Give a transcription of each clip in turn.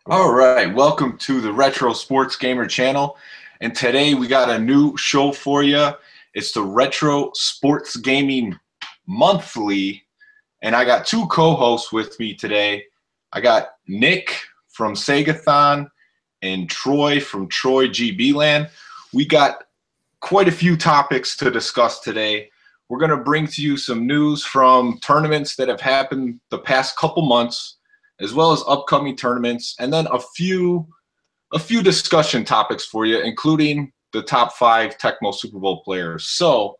All right, welcome to the Retro Sports Gamer channel. And today we got a new show for you. It's the Retro Sports Gaming Monthly. And I got two co-hosts with me today. I got Nick from Segathon and Troy from TroyGBLAN. We got quite a few topics to discuss today. We're going to bring to you some news from tournaments that have happened the past couple months, as well as upcoming tournaments, and then a few discussion topics for you, including the top 5 Tecmo Super Bowl players. So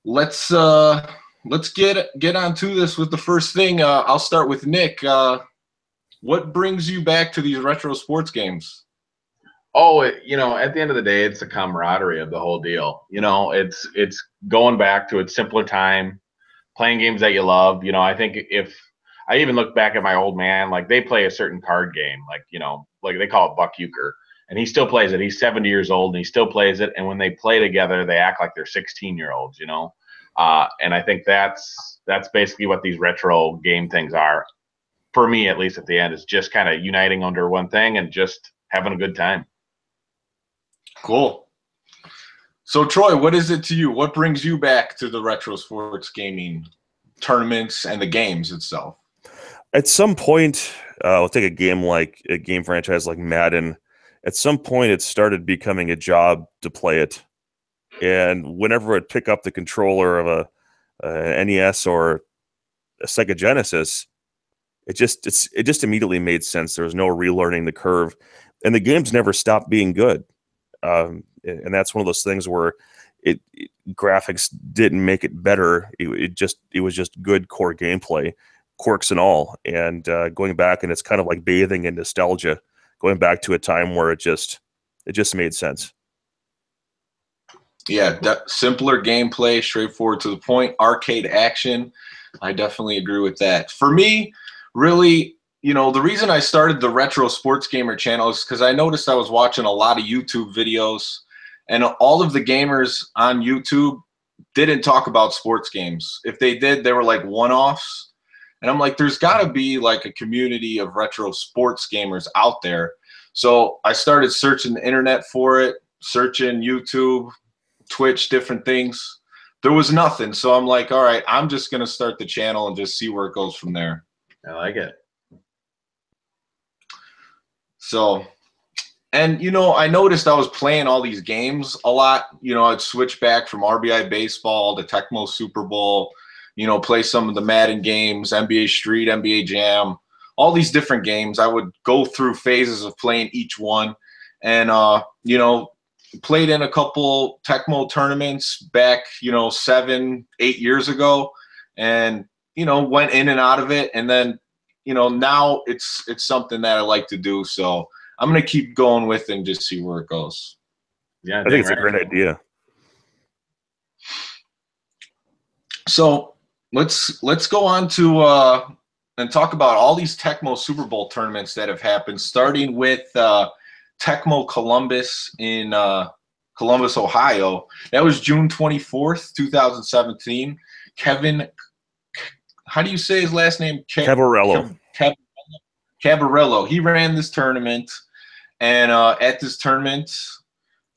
let's get on to this with the first thing. I'll start with Nick. What brings you back to these retro sports games? Oh, at the end of the day, it's the camaraderie of the whole deal. It's going back to a simpler time, playing games that you love. I think if I even look back at my old man, like they play a certain card game, like they call it Buck Euchre, and he still plays it. He's 70 years old and he still plays it. And when they play together, they act like they're 16-year-olds, and I think that's basically what these retro game things are. For me, at least at the end, is just kind of uniting under one thing and just having a good time. Cool. So Troy, what is it to you? What brings you back to the retro sports gaming tournaments and the games itself? At some point, we'll take a game franchise like Madden. At some point, it started becoming a job to play it. And whenever I'd pick up the controller of a NES or a Sega Genesis, it just immediately made sense. There was no relearning the curve, and the games never stopped being good. And that's one of those things where graphics didn't make it better. It was just good core gameplay, quirks and all. And going back, and it's kind of like bathing in nostalgia, going back to a time where it just made sense. Yeah, simpler gameplay, straightforward to the point, arcade action. I definitely agree with that. For me, really, the reason I started the Retro Sports Gamer channel is because I noticed I was watching a lot of YouTube videos, and all of the gamers on YouTube didn't talk about sports games. If they did, they were like one-offs. And I'm like, there's got to be like a community of retro sports gamers out there. So I started searching the internet for it, searching YouTube, Twitch, different things. There was nothing. So I'm like, all right, I'm just going to start the channel and just see where it goes from there. I like it. So, and, I noticed I was playing all these games a lot. I'd switch back from RBI Baseball to Tecmo Super Bowl, play some of the Madden games, NBA Street, NBA Jam, all these different games. I would go through phases of playing each one, and, played in a couple Tecmo tournaments back, 7, 8 years ago, and, went in and out of it. And then, now it's something that I like to do. So I'm going to keep going with it and just see where it goes. Yeah, I think it's a great idea. So let's go on to and talk about all these Tecmo Super Bowl tournaments that have happened, starting with Tecmo Columbus in Columbus, Ohio. That was June 24th, 2017. Kevin, how do you say his last name? Cavarello. Cabarello. He ran this tournament, and at this tournament,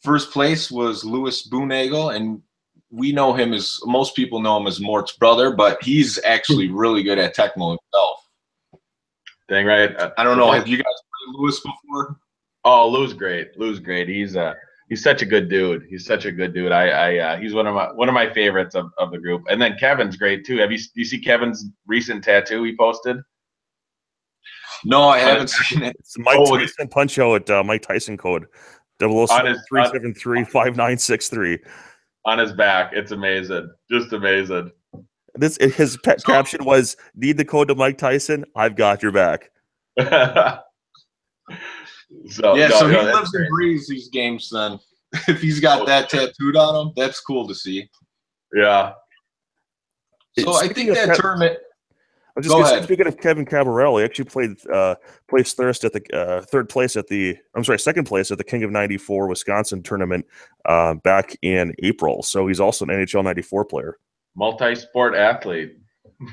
first place was Louis Boonagel, and we know him as, most people know him as Mort's brother, but he's actually really good at Tecmo himself. Dang right. I don't know. Have you guys played Louis before? Oh, Lou's great. Lou's great. He's such a good dude. He's such a good dude. He's one of my favorites of the group. And then Kevin's great too. Do you see Kevin's recent tattoo he posted? No, I haven't seen it. It's Mike Tyson punch out at Mike Tyson code 007-373-5963 on his back. It's amazing. Just amazing. His pet caption was, "Need the code to Mike Tyson? I've got your back." So he lives and breathes these games then. If he's got that tattooed on him, that's cool to see. Yeah. So I think that tournament. Speaking of Kevin Cabarelli, he actually placed second place at the King of '94 Wisconsin tournament back in April. So he's also an NHL '94 player. Multi-sport athlete.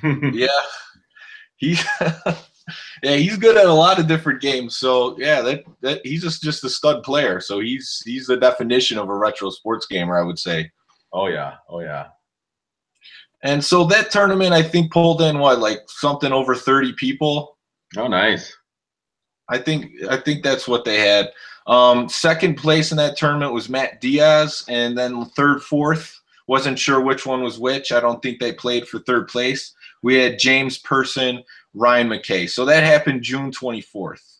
Yeah. Yeah, he's good at a lot of different games. So yeah, that he's just a stud player. So he's the definition of a retro sports gamer, I would say. Oh yeah, oh yeah. And so that tournament, I think, pulled in what, like something over 30 people. Oh, nice. I think that's what they had. Second place in that tournament was Matt Diaz, and then third, fourth, wasn't sure which one was which. I don't think they played for third place. We had James Person, Ryan McKay. So that happened June 24th.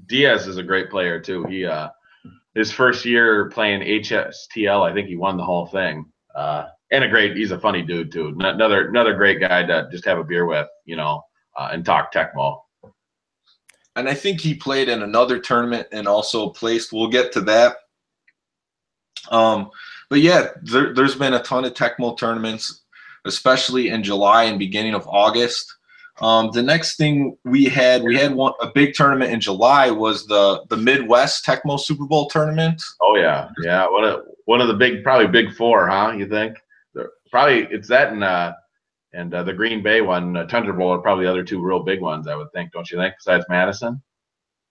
Diaz is a great player too. He his first year playing HSTL, I think he won the whole thing. And he's a funny dude too. Another great guy to just have a beer with, and talk Tecmo. And I think he played in another tournament and also placed. We'll get to that. But yeah, there's been a ton of Tecmo tournaments, especially in July and beginning of August. The next thing we had a big tournament in July was the Midwest Tecmo Super Bowl tournament. Oh yeah, yeah. One of the probably big four, huh? You think? Probably it's that and the Green Bay one, Thunder Bowl, are probably the other two real big ones, I would think. Don't you think? Besides Madison.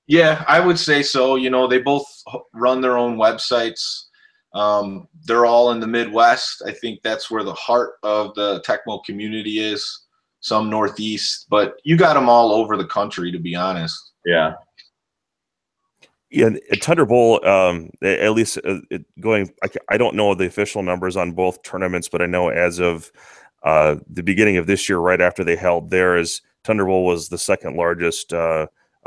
Yeah, I would say so. They both run their own websites. They're all in the Midwest. I think that's where the heart of the Tecmo community is. Some Northeast, but you got them all over the country, to be honest. Yeah. Yeah, at Thunder Bowl, at least I don't know the official numbers on both tournaments, but I know as of the beginning of this year, right after they held theirs, Thunder Bowl was the second largest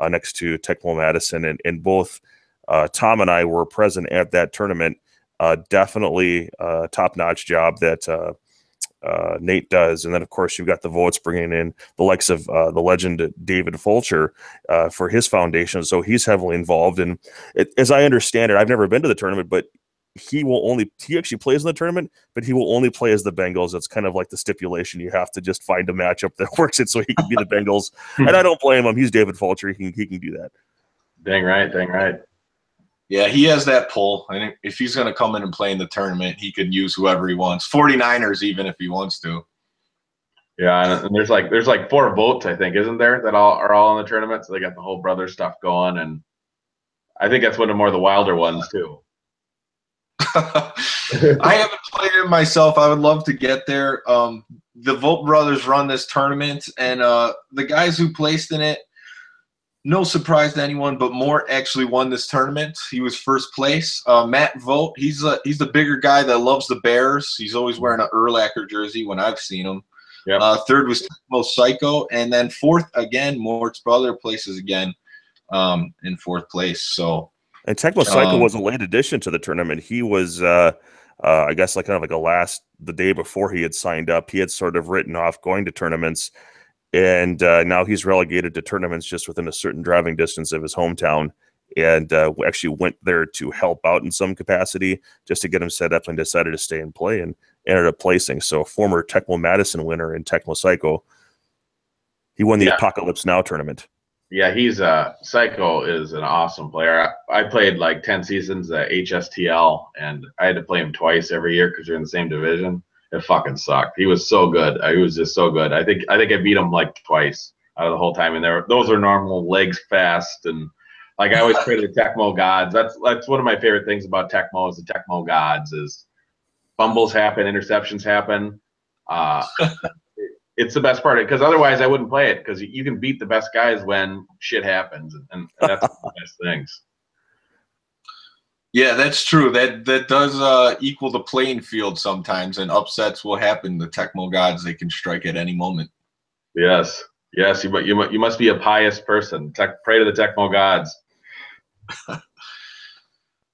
next to Tecmo Madison, and both Tom and I were present at that tournament. Definitely a top-notch job that Nate does, and then of course you've got the votes bringing in the likes of the legend David Fulcher for his foundation, so he's heavily involved. And as I understand it, I've never been to the tournament, but he actually plays in the tournament, but he will only play as the Bengals. That's kind of like the stipulation. You have to just find a matchup that works it so he can be the Bengals. And I don't blame him. He's David Fulcher. He can do that. Dang right. Yeah, he has that pull. And if he's going to come in and play in the tournament, he could use whoever he wants. 49ers even if he wants to. Yeah, and there's like 4 votes, I think, isn't there, that are all in the tournament? So they got the whole brother stuff going, and I think that's one of the wilder ones too. I haven't played it myself. I would love to get there. The Vote Brothers run this tournament, and the guys who placed in it, no surprise to anyone, but Mort actually won this tournament. He was first place. Matt Vogt, he's the bigger guy that loves the Bears. He's always wearing an Urlacher jersey when I've seen him. Yep. Third was Tecmo Psycho, and then fourth again, Mort's brother places again in fourth place. So, and Tecmo Psycho was a late addition to the tournament. He was, I guess, the day before he had signed up. He had sort of written off going to tournaments. And now he's relegated to tournaments just within a certain driving distance of his hometown, and actually went there to help out in some capacity just to get him set up, and decided to stay and play and ended up placing. So former Tecmo Madison winner in Tecmo Psycho. He won the Apocalypse Now tournament. Yeah, Psycho is an awesome player. I played like 10 seasons at HSTL, and I had to play him twice every year because you're in the same division. It fucking sucked. He was so good. He was just so good. I think I beat him like twice out of the whole time. And those are normal legs fast, and like I always pray to the Tecmo gods. That's one of my favorite things about Tecmo is the Tecmo gods. Is fumbles happen, interceptions happen. It's the best part, because otherwise I wouldn't play it, because you can beat the best guys when shit happens, and that's the best things. Yeah, that's true. That does equal the playing field sometimes, and upsets will happen. The Tecmo gods, they can strike at any moment. Yes. You must be a pious person. Pray to the Tecmo gods.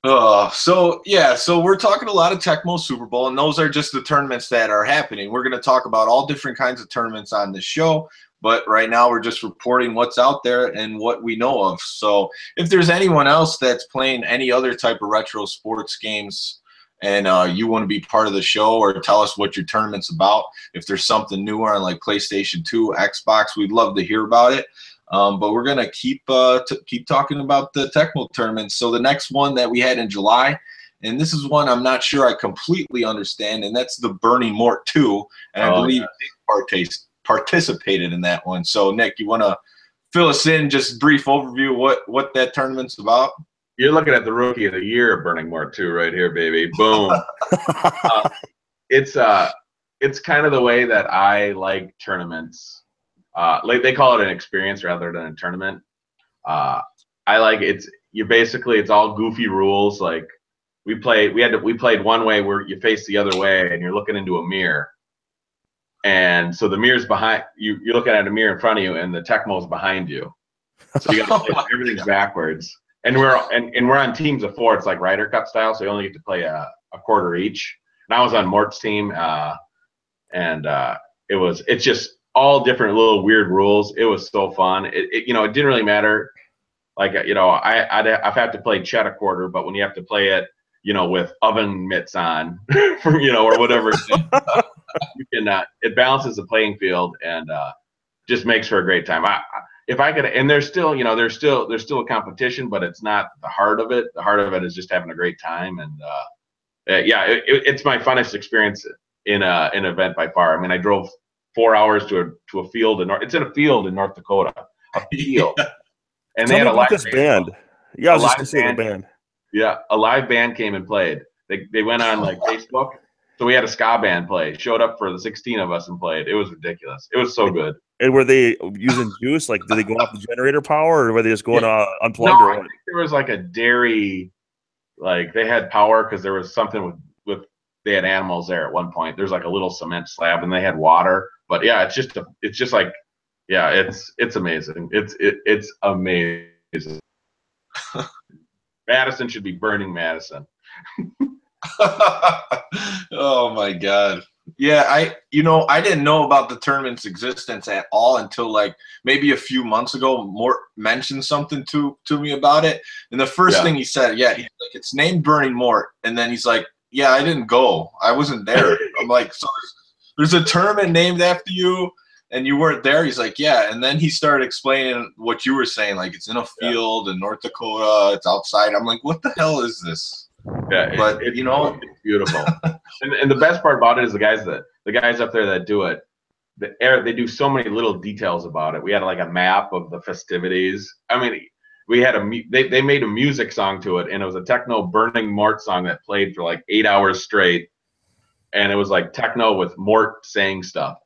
So we're talking a lot of Tecmo Super Bowl, and those are just the tournaments that are happening. We're going to talk about all different kinds of tournaments on this show, but right now we're just reporting what's out there and what we know of. So if there's anyone else that's playing any other type of retro sports games, and you want to be part of the show or tell us what your tournament's about, if there's something newer on like PlayStation 2, Xbox, we'd love to hear about it. But we're going to keep talking about the Tecmo tournaments. So the next one that we had in July, and this is one I'm not sure I completely understand, and that's the Burning Mort 2. And I believe Nick participated in that one. So Nick, you want to fill us in, just brief overview what that tournament's about? You're looking at the Rookie of the Year of Burning Mort 2 right here, baby. Boom. It's kind of the way that I like tournaments. Like they call it an experience rather than a tournament. I like it's all goofy rules. Like we played one way where you face the other way and you're looking into a mirror. And so the mirror's behind you, you're looking at a mirror in front of you and the Tecmo's behind you. So you got to play everything's backwards. And we're on teams of 4. It's like Ryder Cup style, so you only get to play a quarter each. And I was on Mort's team, it's just all different little weird rules. It was so fun. It didn't really matter. Like I've had to play Chet a quarter, but when you have to play it, with oven mitts on, or whatever, you can. It balances the playing field and just makes for a great time. If I could, and there's still a competition, but it's not the heart of it. The heart of it is just having a great time, and it's my funnest experience in an event by far. I mean, I drove 4 hours to a field it's in a field in North Dakota, a field, and they had a live band. Yeah, I was just gonna say the band. Yeah, a live band came and played. They went on like Facebook. So we had a ska band play. Showed up for the 16 of us and played. It was ridiculous. It was so good. And were they using juice? Like, did they go off the generator power, or were they just going unplugged? No, I think there was like a dairy, like they had power because there was something with they had animals there at one point. There's like a little cement slab and they had water. But yeah, it's just like, yeah, it's amazing. It's amazing. Madison should be burning Madison. Oh my God. Yeah, I didn't know about the tournament's existence at all until like maybe a few months ago. Mort mentioned something to me about it. And the first thing he said, he's like, it's named Burning Mort. And then he's like, yeah, I didn't go. I wasn't there. I'm like, so there's a tournament named after you and you weren't there? He's like, yeah. And then he started explaining what you were saying, like it's in a field in North Dakota, it's outside. I'm like, what the hell is this? Yeah, but it's beautiful. and the best part about it is the guys up there that do it, they do so many little details about it. We had like a map of the festivities. I mean, we had they made a music song to it, and it was a techno Burning Mort song that played for like 8 hours straight, and it was like techno with Mort saying stuff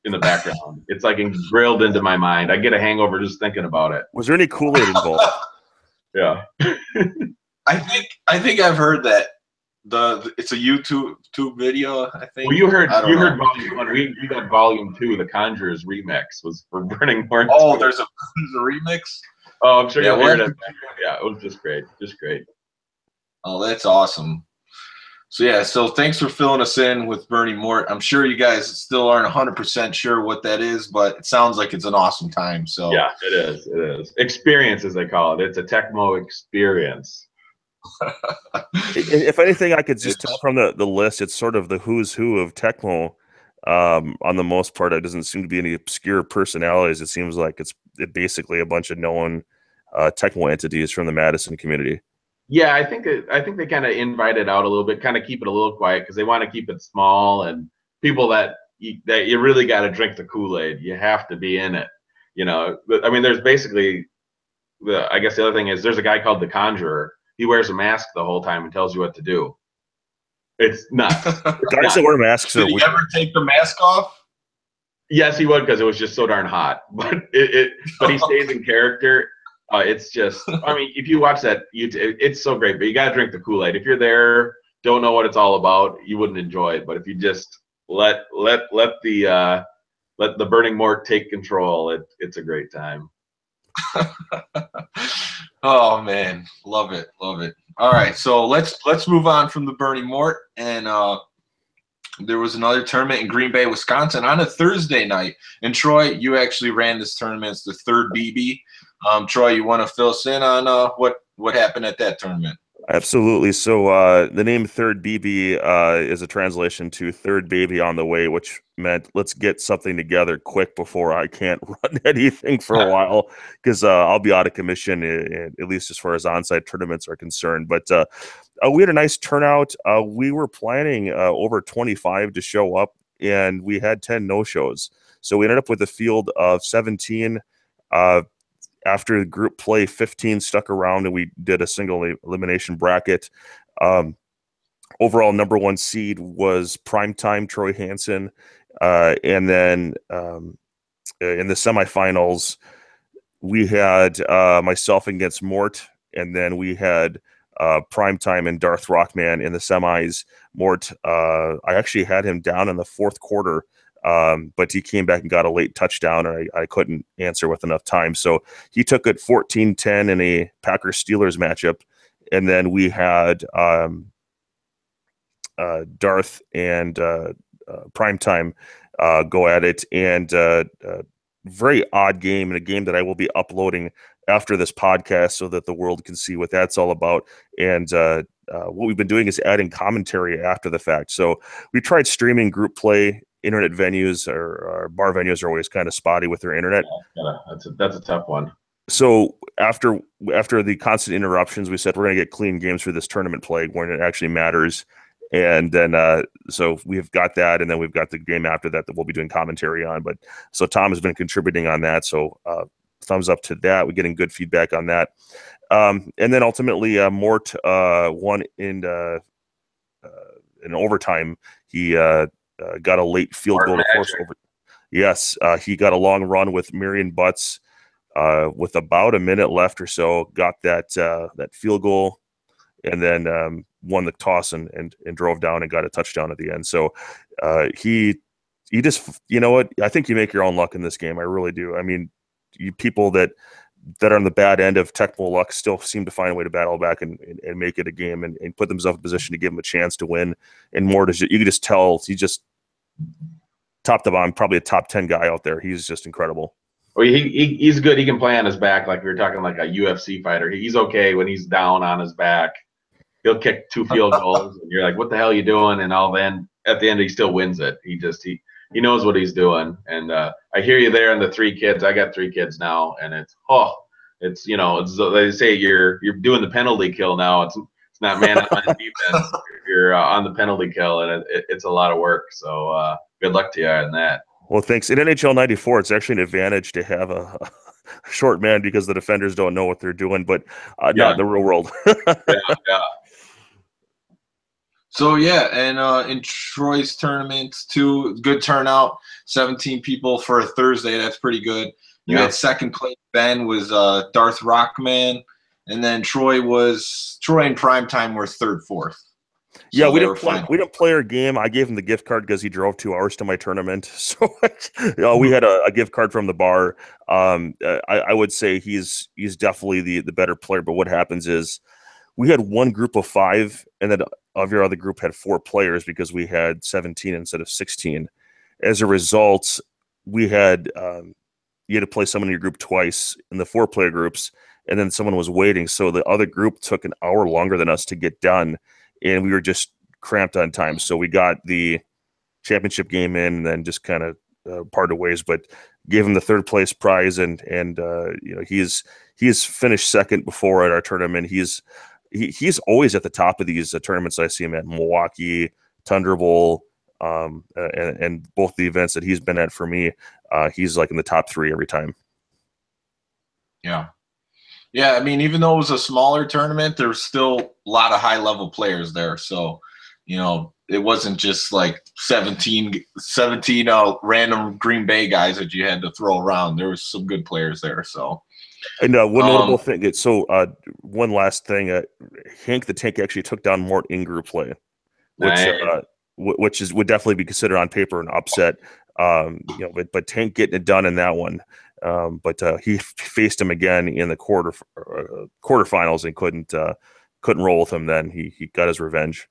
in the background. It's like drilled into my mind. I get a hangover just thinking about it. Was there any Kool-Aid involved? Yeah. I think I've heard that it's a YouTube video. I think. Well, you heard volume 1. We got volume 2. The Conjurers remix was for Burning Mort. Oh, there's a remix. Oh, I'm sure you'll hear it. Yeah, it was just great, Oh, that's awesome. So thanks for filling us in with Burning Mort. I'm sure you guys still aren't 100% sure what that is, but it sounds like it's an awesome time. So yeah, it is. Experience, as they call it. It's a Tecmo experience. If anything, I could just tell from the list, it's sort of the who's who of Tecmo. On the most part, it doesn't seem to be any obscure personalities. It seems like it's basically a bunch of known Tecmo entities from the Madison community. Yeah, I think they kind of invite it out a little bit, kind of keep it a little quiet because they want to keep it small and people that you really got to drink the Kool-Aid. You have to be in it, I mean, there's basically I guess the other thing is there's a guy called the Conjurer. He wears a mask the whole time and tells you what to do. It's nuts. Guys that wear masks. Did he ever take the mask off? Yes, he would because it was just so darn hot. But he stays in character. It's just, I mean, if you watch that, it's so great. But you got to drink the Kool-Aid. If you're there, don't know what it's all about, you wouldn't enjoy it. But if you just let the Burning Mort take control, it's a great time. Oh man, love it. All right, so let's move on from the Burning Mort, and there was another tournament in Green Bay, Wisconsin on a Thursday night. And Troy, you actually ran this tournament. It's the third BB. Troy, you want to fill us in on what happened at that tournament? Absolutely. So the name Third BB is a translation to Third Baby on the Way, which meant let's get something together quick before I can't run anything for a while, because I'll be out of commission, at least as far as on-site tournaments are concerned. But we had a nice turnout. We were planning over 25 to show up, and we had 10 no-shows. So we ended up with a field of 17. After the group play, 15 stuck around, and we did a single elimination bracket. Overall, number one seed was primetime Troy Hansen. And then in the semifinals, we had myself against Mort, and then we had primetime and Darth Rockman in the semis. Mort, I actually had him down in the fourth quarter, but he came back and got a late touchdown, and I couldn't answer with enough time. So he took it 14-10 in a Packers-Steelers matchup. And then we had Darth and primetime go at it. And very odd game, and a game that I will be uploading after this podcast so that the world can see what that's all about. And what we've been doing is adding commentary after the fact. So we tried streaming group play. Internet venues or bar venues are always kind of spotty with their internet. Yeah, that's a tough one. So after the constant interruptions, we said we're going to get clean games for this tournament play when it actually matters. And then so we've got that, and then we've got the game after that we'll be doing commentary on. But so Tom has been contributing on that. So thumbs up to that. We're getting good feedback on that. And then ultimately, Mort won in overtime. He got a late field goal to force over. Yes, he got a long run with Marion Butts with about a minute left or so. Got that field goal, and then won the toss and drove down and got a touchdown at the end. So he just, you know what? I think you make your own luck in this game. I really do. I mean, you people that are on the bad end of Tecmo luck still seem to find a way to battle back and make it a game and put themselves in a position to give them a chance to win. And more, you can just tell he's just top to bottom, probably a top 10 guy out there. He's just incredible. Well, he's good. He can play on his back, like we were talking, like a UFC fighter. He's okay when he's down on his back. He'll kick 2 field goals, and you're like, "What the hell are you doing?" And all then at the end, he still wins it. He knows what he's doing. And I hear you there. And the 3 kids, I got 3 kids now, and it's they say you're doing the penalty kill now. It's not man on man defense. You're on the penalty kill, and it's a lot of work. So good luck to you on that. Well, thanks. In NHL 94, it's actually an advantage to have a short man because the defenders don't know what they're doing, but not in the real world. Yeah. So, yeah, and in Troy's tournament, too, good turnout, 17 people for a Thursday. That's pretty good. You had second place, Ben, was Darth Rockman, and then Troy and Primetime were third, fourth. So yeah, we didn't play our game. I gave him the gift card because he drove 2 hours to my tournament. So we had a gift card from the bar. I would say he's definitely the better player, but what happens is we had one group of 5, and then every other group had 4 players because we had 17 instead of 16. As a result, we had you had to play someone in your group twice in the 4-player groups, and then someone was waiting. So the other group took an hour longer than us to get done, and we were just cramped on time. So we got the championship game in, and then just kind of parted ways. But gave him the 3rd place prize, and you know, he's finished second before at our tournament. He's always at the top of these tournaments. I see him at Milwaukee, Tundra Bowl, and both the events that he's been at for me. He's like in the top 3 every time. Yeah, I mean, even though it was a smaller tournament, there's still a lot of high-level players there. So, you know, it wasn't just like 17 random Green Bay guys that you had to throw around. There was some good players there. So, and one notable thing. So, one last thing. Hank the Tank actually took down Mort in group play, which would definitely be considered on paper an upset. You know, but Tank getting it done in that one. But he faced him again in the quarterfinals and couldn't roll with him. Then he got his revenge.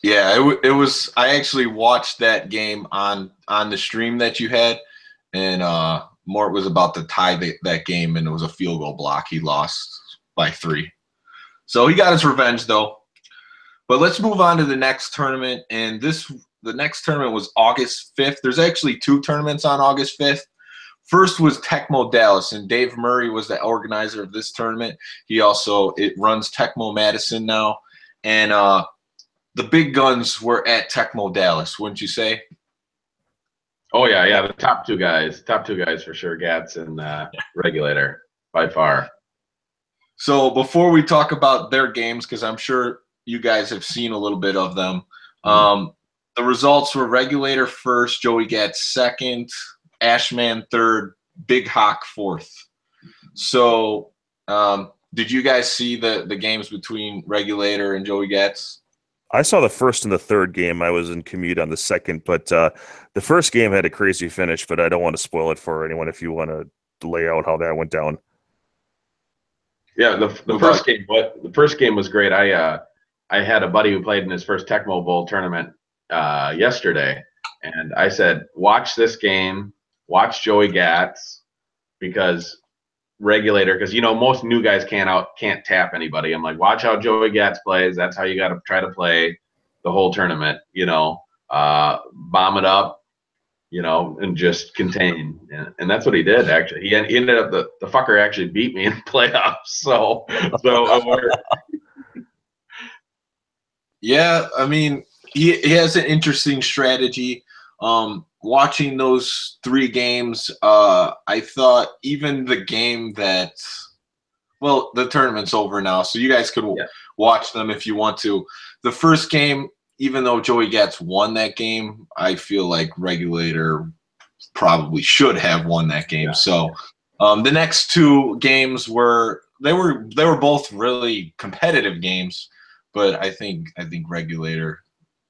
Yeah, it was. I actually watched that game on the stream that you had, and Mort was about to tie that game, and it was a field goal block. He lost by 3, so he got his revenge though. But let's move on to the next tournament, and the next tournament was August 5th. There's actually 2 tournaments on August 5th. First was Tecmo Dallas, and Dave Murray was the organizer of this tournament. He also runs Tecmo Madison now, and the big guns were at Tecmo Dallas, wouldn't you say? Oh yeah, the top two guys for sure, Gats and Regulator by far. So before we talk about their games, because I'm sure you guys have seen a little bit of them, Mm. the results were Regulator first, Joey Gatz second, Ashman third, Big Hawk fourth. So did you guys see the games between Regulator and Joey Gatz? I saw the first and the third game. I was in commute on the second, but the first game had a crazy finish, but I don't want to spoil it for anyone if you want to lay out how that went down. Yeah, the first game was great. I had a buddy who played in his first Tecmo Bowl tournament yesterday, and I said, "Watch this game, watch Joey Gatz, because Regulator, because most new guys can't tap anybody. I'm like, watch how Joey Gatz plays. That's how you got to try to play the whole tournament. Bomb it up, and just contain. And that's what he did. Actually, he ended up the fucker actually beat me in playoffs. So it worked. Yeah, I mean, he has an interesting strategy. Watching those three games, I thought even the game that, well, the tournament's over now, so you guys could watch them if you want to. The first game, even though Joey Gatz won that game, I feel like Regulator probably should have won that game. Yeah. So the next two games were both really competitive games, but I think Regulator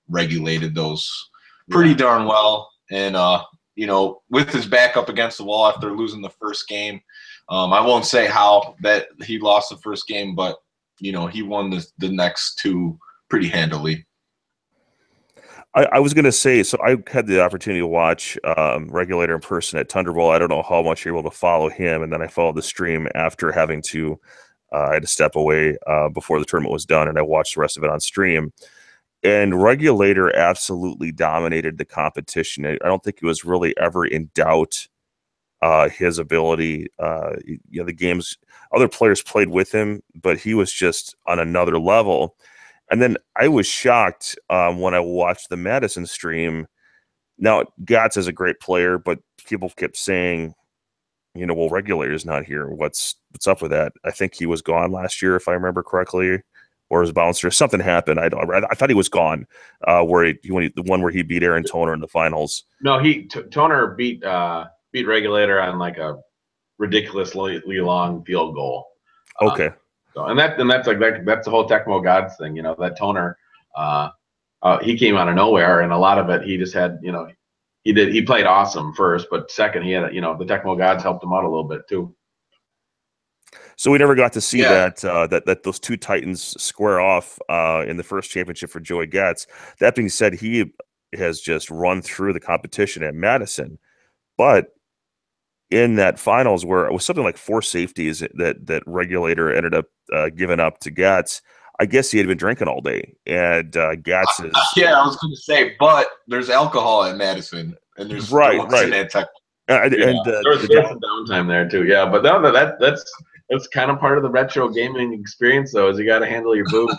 regulated those pretty darn well. And with his back up against the wall after losing the first game, I won't say how that he lost the first game, but he won the next two pretty handily. I was going to say, so I had the opportunity to watch Regulator in person at Thunder Bowl. I don't know how much you're able to follow him, and then I followed the stream after having to. I had to step away before the tournament was done, and I watched the rest of it on stream. And Regulator absolutely dominated the competition. I don't think he was really ever in doubt his ability. The games, other players played with him, but he was just on another level. And then I was shocked when I watched the Madison stream. Now, Gatz is a great player, but people kept saying, well, Regulator's not here. What's up with that? I think he was gone last year, if I remember correctly. Or his bouncer, something happened. I thought he was gone. The one where he beat Aaron Toner in the finals. No, Toner beat Regulator on like a ridiculously long field goal. Okay. That's the whole Tecmo Gods thing. That Toner, he came out of nowhere, and a lot of it he just had. He played awesome first, but second he had the Tecmo Gods helped him out a little bit too. So we never got to see that those two Titans square off in the first championship for Joey Gatz. That being said, he has just run through the competition at Madison. But in that finals, where it was something like 4 safeties that Regulator ended up giving up to Gatz, I guess he had been drinking all day. And Gatz is... Yeah, I was going to say, but there's alcohol at Madison. And there's right. At Tech. There's some downtime there too. Yeah, but that's kind of part of the retro gaming experience, though, is you got to handle your booze.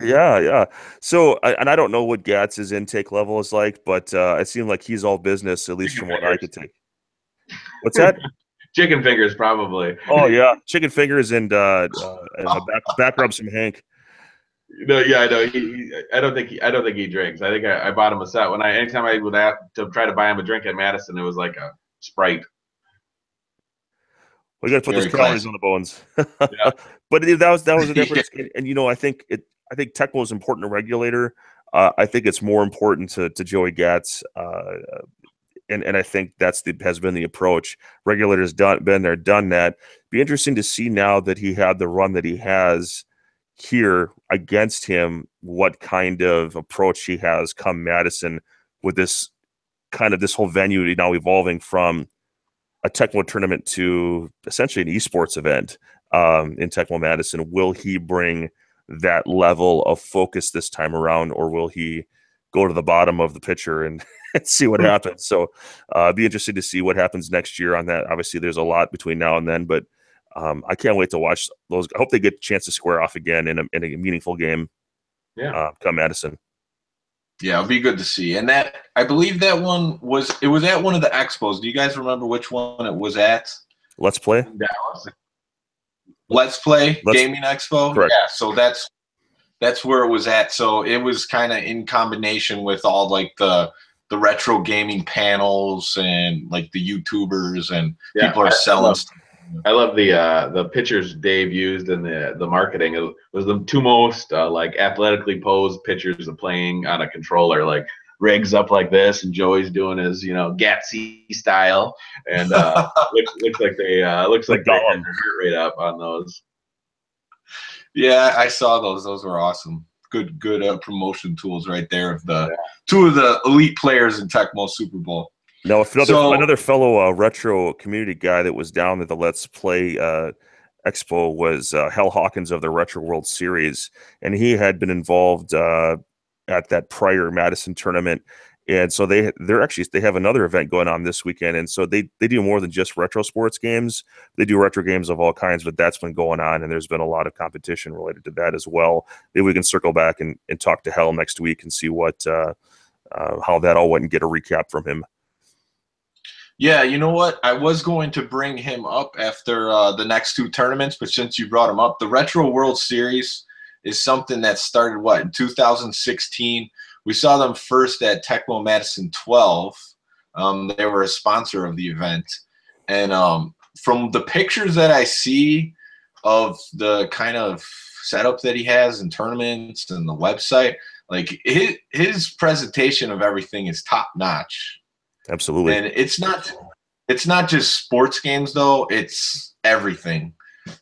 Yeah. So, and I don't know what Gatz's intake level is like, but it seemed like he's all business, at least from what I could take. What's that? Chicken fingers, probably. Oh yeah, chicken fingers and back rub some Hank. No, yeah, I know. I don't think he drinks. I think I bought him a set anytime I would have to try to buy him a drink at Madison, it was like a Sprite. We got to put those calories on the bones. Yeah. But that was a difference. And I think Tecmo is important to Regulator. I think it's more important to Joey Gatz. And I think has been the approach. Regulator's been there, done that. Be interesting to see now that he had the run that he has here against him, what kind of approach he has come Madison with this whole venue now evolving from a Tecmo tournament to essentially an esports event in Tecmo Madison. Will he bring that level of focus this time around, or will he go to the bottom of the picture and see what happens? So be interested to see what happens next year on that. Obviously, there's a lot between now and then, but I can't wait to watch those. I hope they get a chance to square off again in a meaningful game. Yeah, come Madison. Yeah, it'll be good to see. And that, I believe that one was, it was at one of the expos. Do you guys remember which one it was at? Let's Play. Dallas. Let's Play Gaming Expo. Correct. Yeah, so that's where it was at. So it was kind of in combination with all like the retro gaming panels and like the YouTubers and people are selling stuff. I love the pictures Dave used in the marketing. It was the two most like athletically posed pictures of playing on a controller, like rigs up like this, and Joey's doing his Gatsy style, and looks like they had their heart rate up on those. Yeah, I saw those. Those were awesome. Good promotion tools right there of the two of the elite players in Tecmo Super Bowl. No, another fellow retro community guy that was down at the Let's Play Expo was Hal Hawkins of the Retro World Series, and he had been involved at that prior Madison tournament, and so they have another event going on this weekend, and so they do more than just retro sports games. They do retro games of all kinds, but that's been going on, and there's been a lot of competition related to that as well. Maybe we can circle back and talk to Hal next week and see what how that all went and get a recap from him. Yeah, you know what? I was going to bring him up after the next two tournaments, but since you brought him up, the Retro World Series is something that started, in 2016. We saw them first at Tecmo Madison 12. They were a sponsor of the event. And from the pictures that I see of the kind of setup that he has in tournaments and the website, like his presentation of everything is top notch. Absolutely. And it's not just sports games though, it's everything.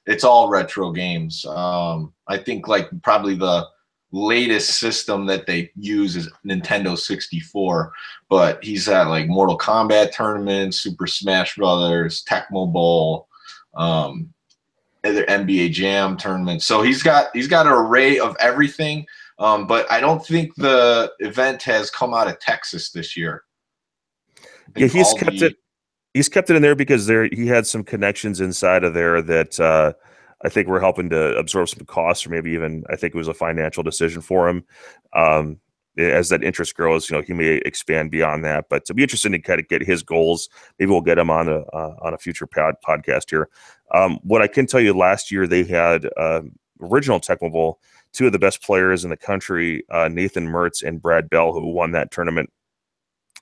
It's all retro games. I think like probably the latest system that they use is Nintendo 64, but he's at like Mortal Kombat tournaments, Super Smash Brothers, Tecmo Bowl, other NBA Jam tournaments. So he's got an array of everything. But I don't think the event has come out of Texas this year. Yeah, he's kept it in there because he had some connections inside of there that I think were helping to absorb some costs, or maybe even I think it was a financial decision for him. As that interest grows, he may expand beyond that. But it'll be interesting to kind of get his goals. Maybe we'll get him on a future podcast here. What I can tell you, last year they had original Tecmo Bowl, two of the best players in the country, Nathan Mertz and Brad Bell, who won that tournament.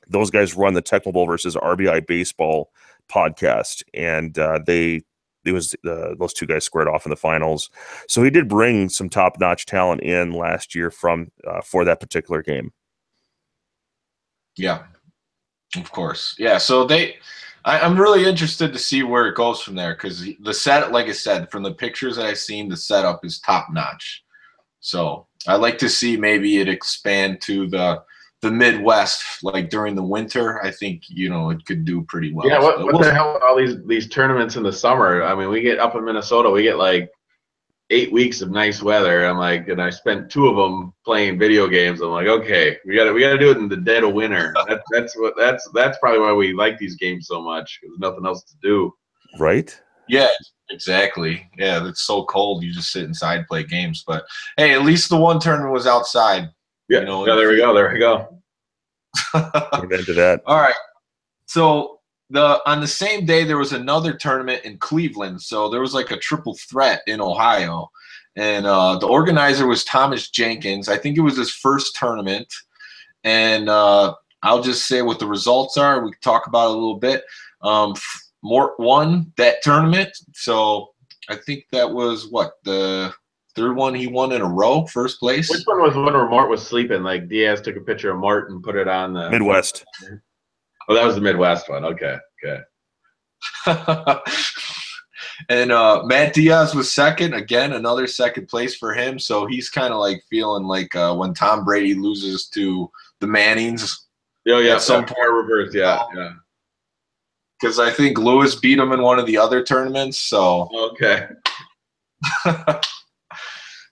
Those guys run the Tecmo Bowl versus RBI Baseball podcast, and those two guys squared off in the finals. So he did bring some top-notch talent in last year for that particular game. Yeah, of course. Yeah, so I'm really interested to see where it goes from there, because the set, like I said, from the pictures that I've seen, the setup is top-notch. So I like to see maybe it expand to the Midwest, like during the winter. I think it could do pretty well. Yeah, what the hell with all these tournaments in the summer? I mean, we get up in Minnesota, we get like 8 weeks of nice weather. I'm like, and I spent 2 of them playing video games. I'm like, okay, we got to do it in the dead of winter. That's probably why we like these games so much, because there's nothing else to do. Right? Yeah, exactly. Yeah, it's so cold. You just sit inside and play games. But hey, at least the one tournament was outside. Yeah, there we go. Amen to that. All right. So on the same day, there was another tournament in Cleveland. So there was like a triple threat in Ohio. And the organizer was Thomas Jenkins. I think it was his first tournament. And I'll just say what the results are. We can talk about it a little bit. Mort won that tournament. So I think that was the third one he won in a row, first place. Which one was the one where Mort was sleeping? Like Diaz took a picture of Mort and put it on the Midwest. Oh, that was the Midwest one. Okay. And Matt Diaz was second. Again, another second place for him. So he's kind of like feeling like when Tom Brady loses to the Mannings. Oh, yeah. Some point reverse. Yeah. Because I think Lewis beat him in one of the other tournaments. So okay.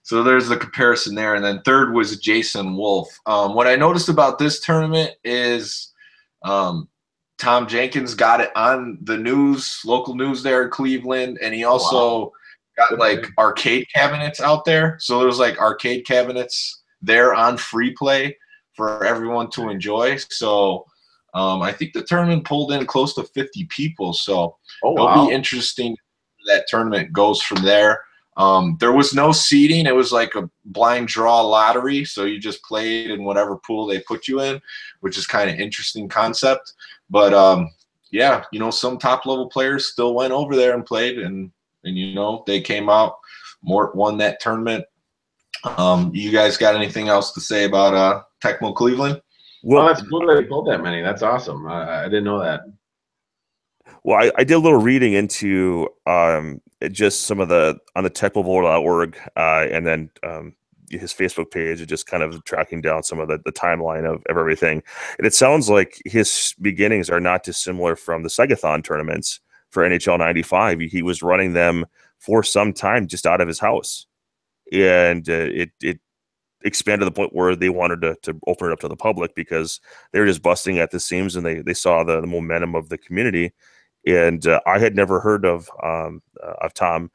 So there's the comparison there. And then third was Jason Wolf. What I noticed about this tournament is Tom Jenkins got it on the news, local news there in Cleveland. And he also got like arcade cabinets out there. So there was like arcade cabinets there on free play for everyone to enjoy. So I think the tournament pulled in close to 50 people. So it'll be interesting. That tournament goes from there. There was no seeding. It was like a blind draw lottery. So you just played in whatever pool they put you in, which is kind of interesting concept. But yeah, you know, some top level players still went over there and played, and you know, they came out. Mort won that tournament. You guys got anything else to say about Tecmo Cleveland? Well, that's cool that they pulled that many. That's awesome. I didn't know that. Well, I did a little reading into just some of the on the TecmoBowl.org and then his Facebook page, and just kind of tracking down some of the timeline of everything. And it sounds like his beginnings are not dissimilar from the Segathon tournaments for NHL 95. He was running them for some time just out of his house. And it expanded to the point where they wanted to open it up to the public, because they were just busting at the seams, and they saw the momentum of the community. And I had never heard of Tom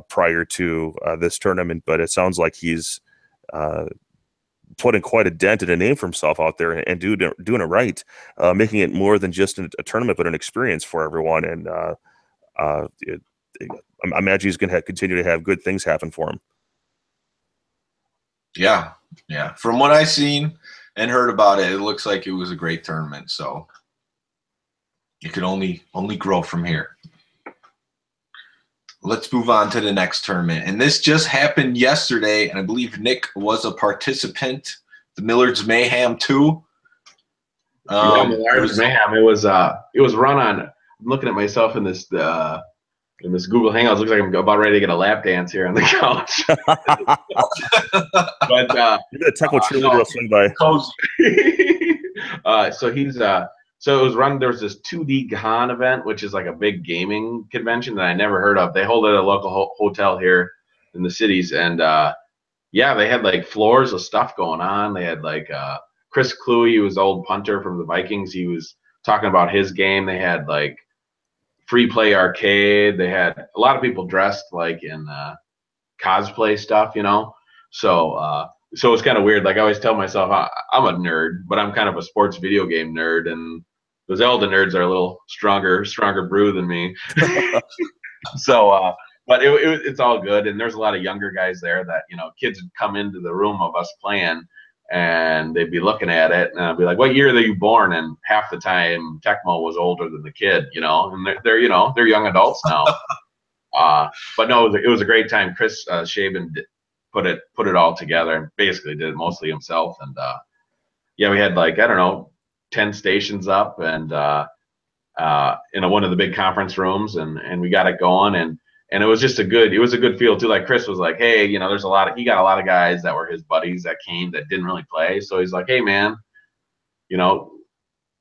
prior to this tournament, but it sounds like he's putting quite a dent and a name for himself out there, and doing it right, making it more than just a tournament, but an experience for everyone. And I imagine he's going to continue to have good things happen for him. Yeah. From what I've seen and heard about it, it looks like it was a great tournament. So it could only grow from here. Let's move on to the next tournament. And this just happened yesterday, and I believe Nick was a participant. The Millard's Mayhem 2. Yeah, Millard's Mayhem. It was run on. I'm looking at myself in this Google Hangouts. Looks like I'm about ready to get a lap dance here on the couch. But the Tecmo cheerleader will swing by. So it was run. There was this 2D Con event, which is like a big gaming convention that I never heard of. They hold it at a local hotel here in the cities, and yeah, they had like floors of stuff going on. They had like Chris Kluwe, who was old punter from the Vikings. He was talking about his game. They had like free play arcade. They had a lot of people dressed like in cosplay stuff, you know. So it's kind of weird. Like I always tell myself, I'm a nerd, but I'm kind of a sports video game nerd, and the Zelda nerds are a little stronger brew than me. So, but it's all good. And there's a lot of younger guys there that, you know, kids would come into the room of us playing, and they'd be looking at it, and I'd be like, "What year are you born?" And half the time, Tecmo was older than the kid, you know, and they're young adults now. But no, it was a great time. Chris Shaban put it all together, and basically did it mostly himself. And yeah, we had like, I don't know, 10 stations up, and in one of the big conference rooms, and we got it going, and it was just a good feel too. Like Chris was like, hey, you know, he got a lot of guys that were his buddies that came that didn't really play. So he's like, hey man, you know,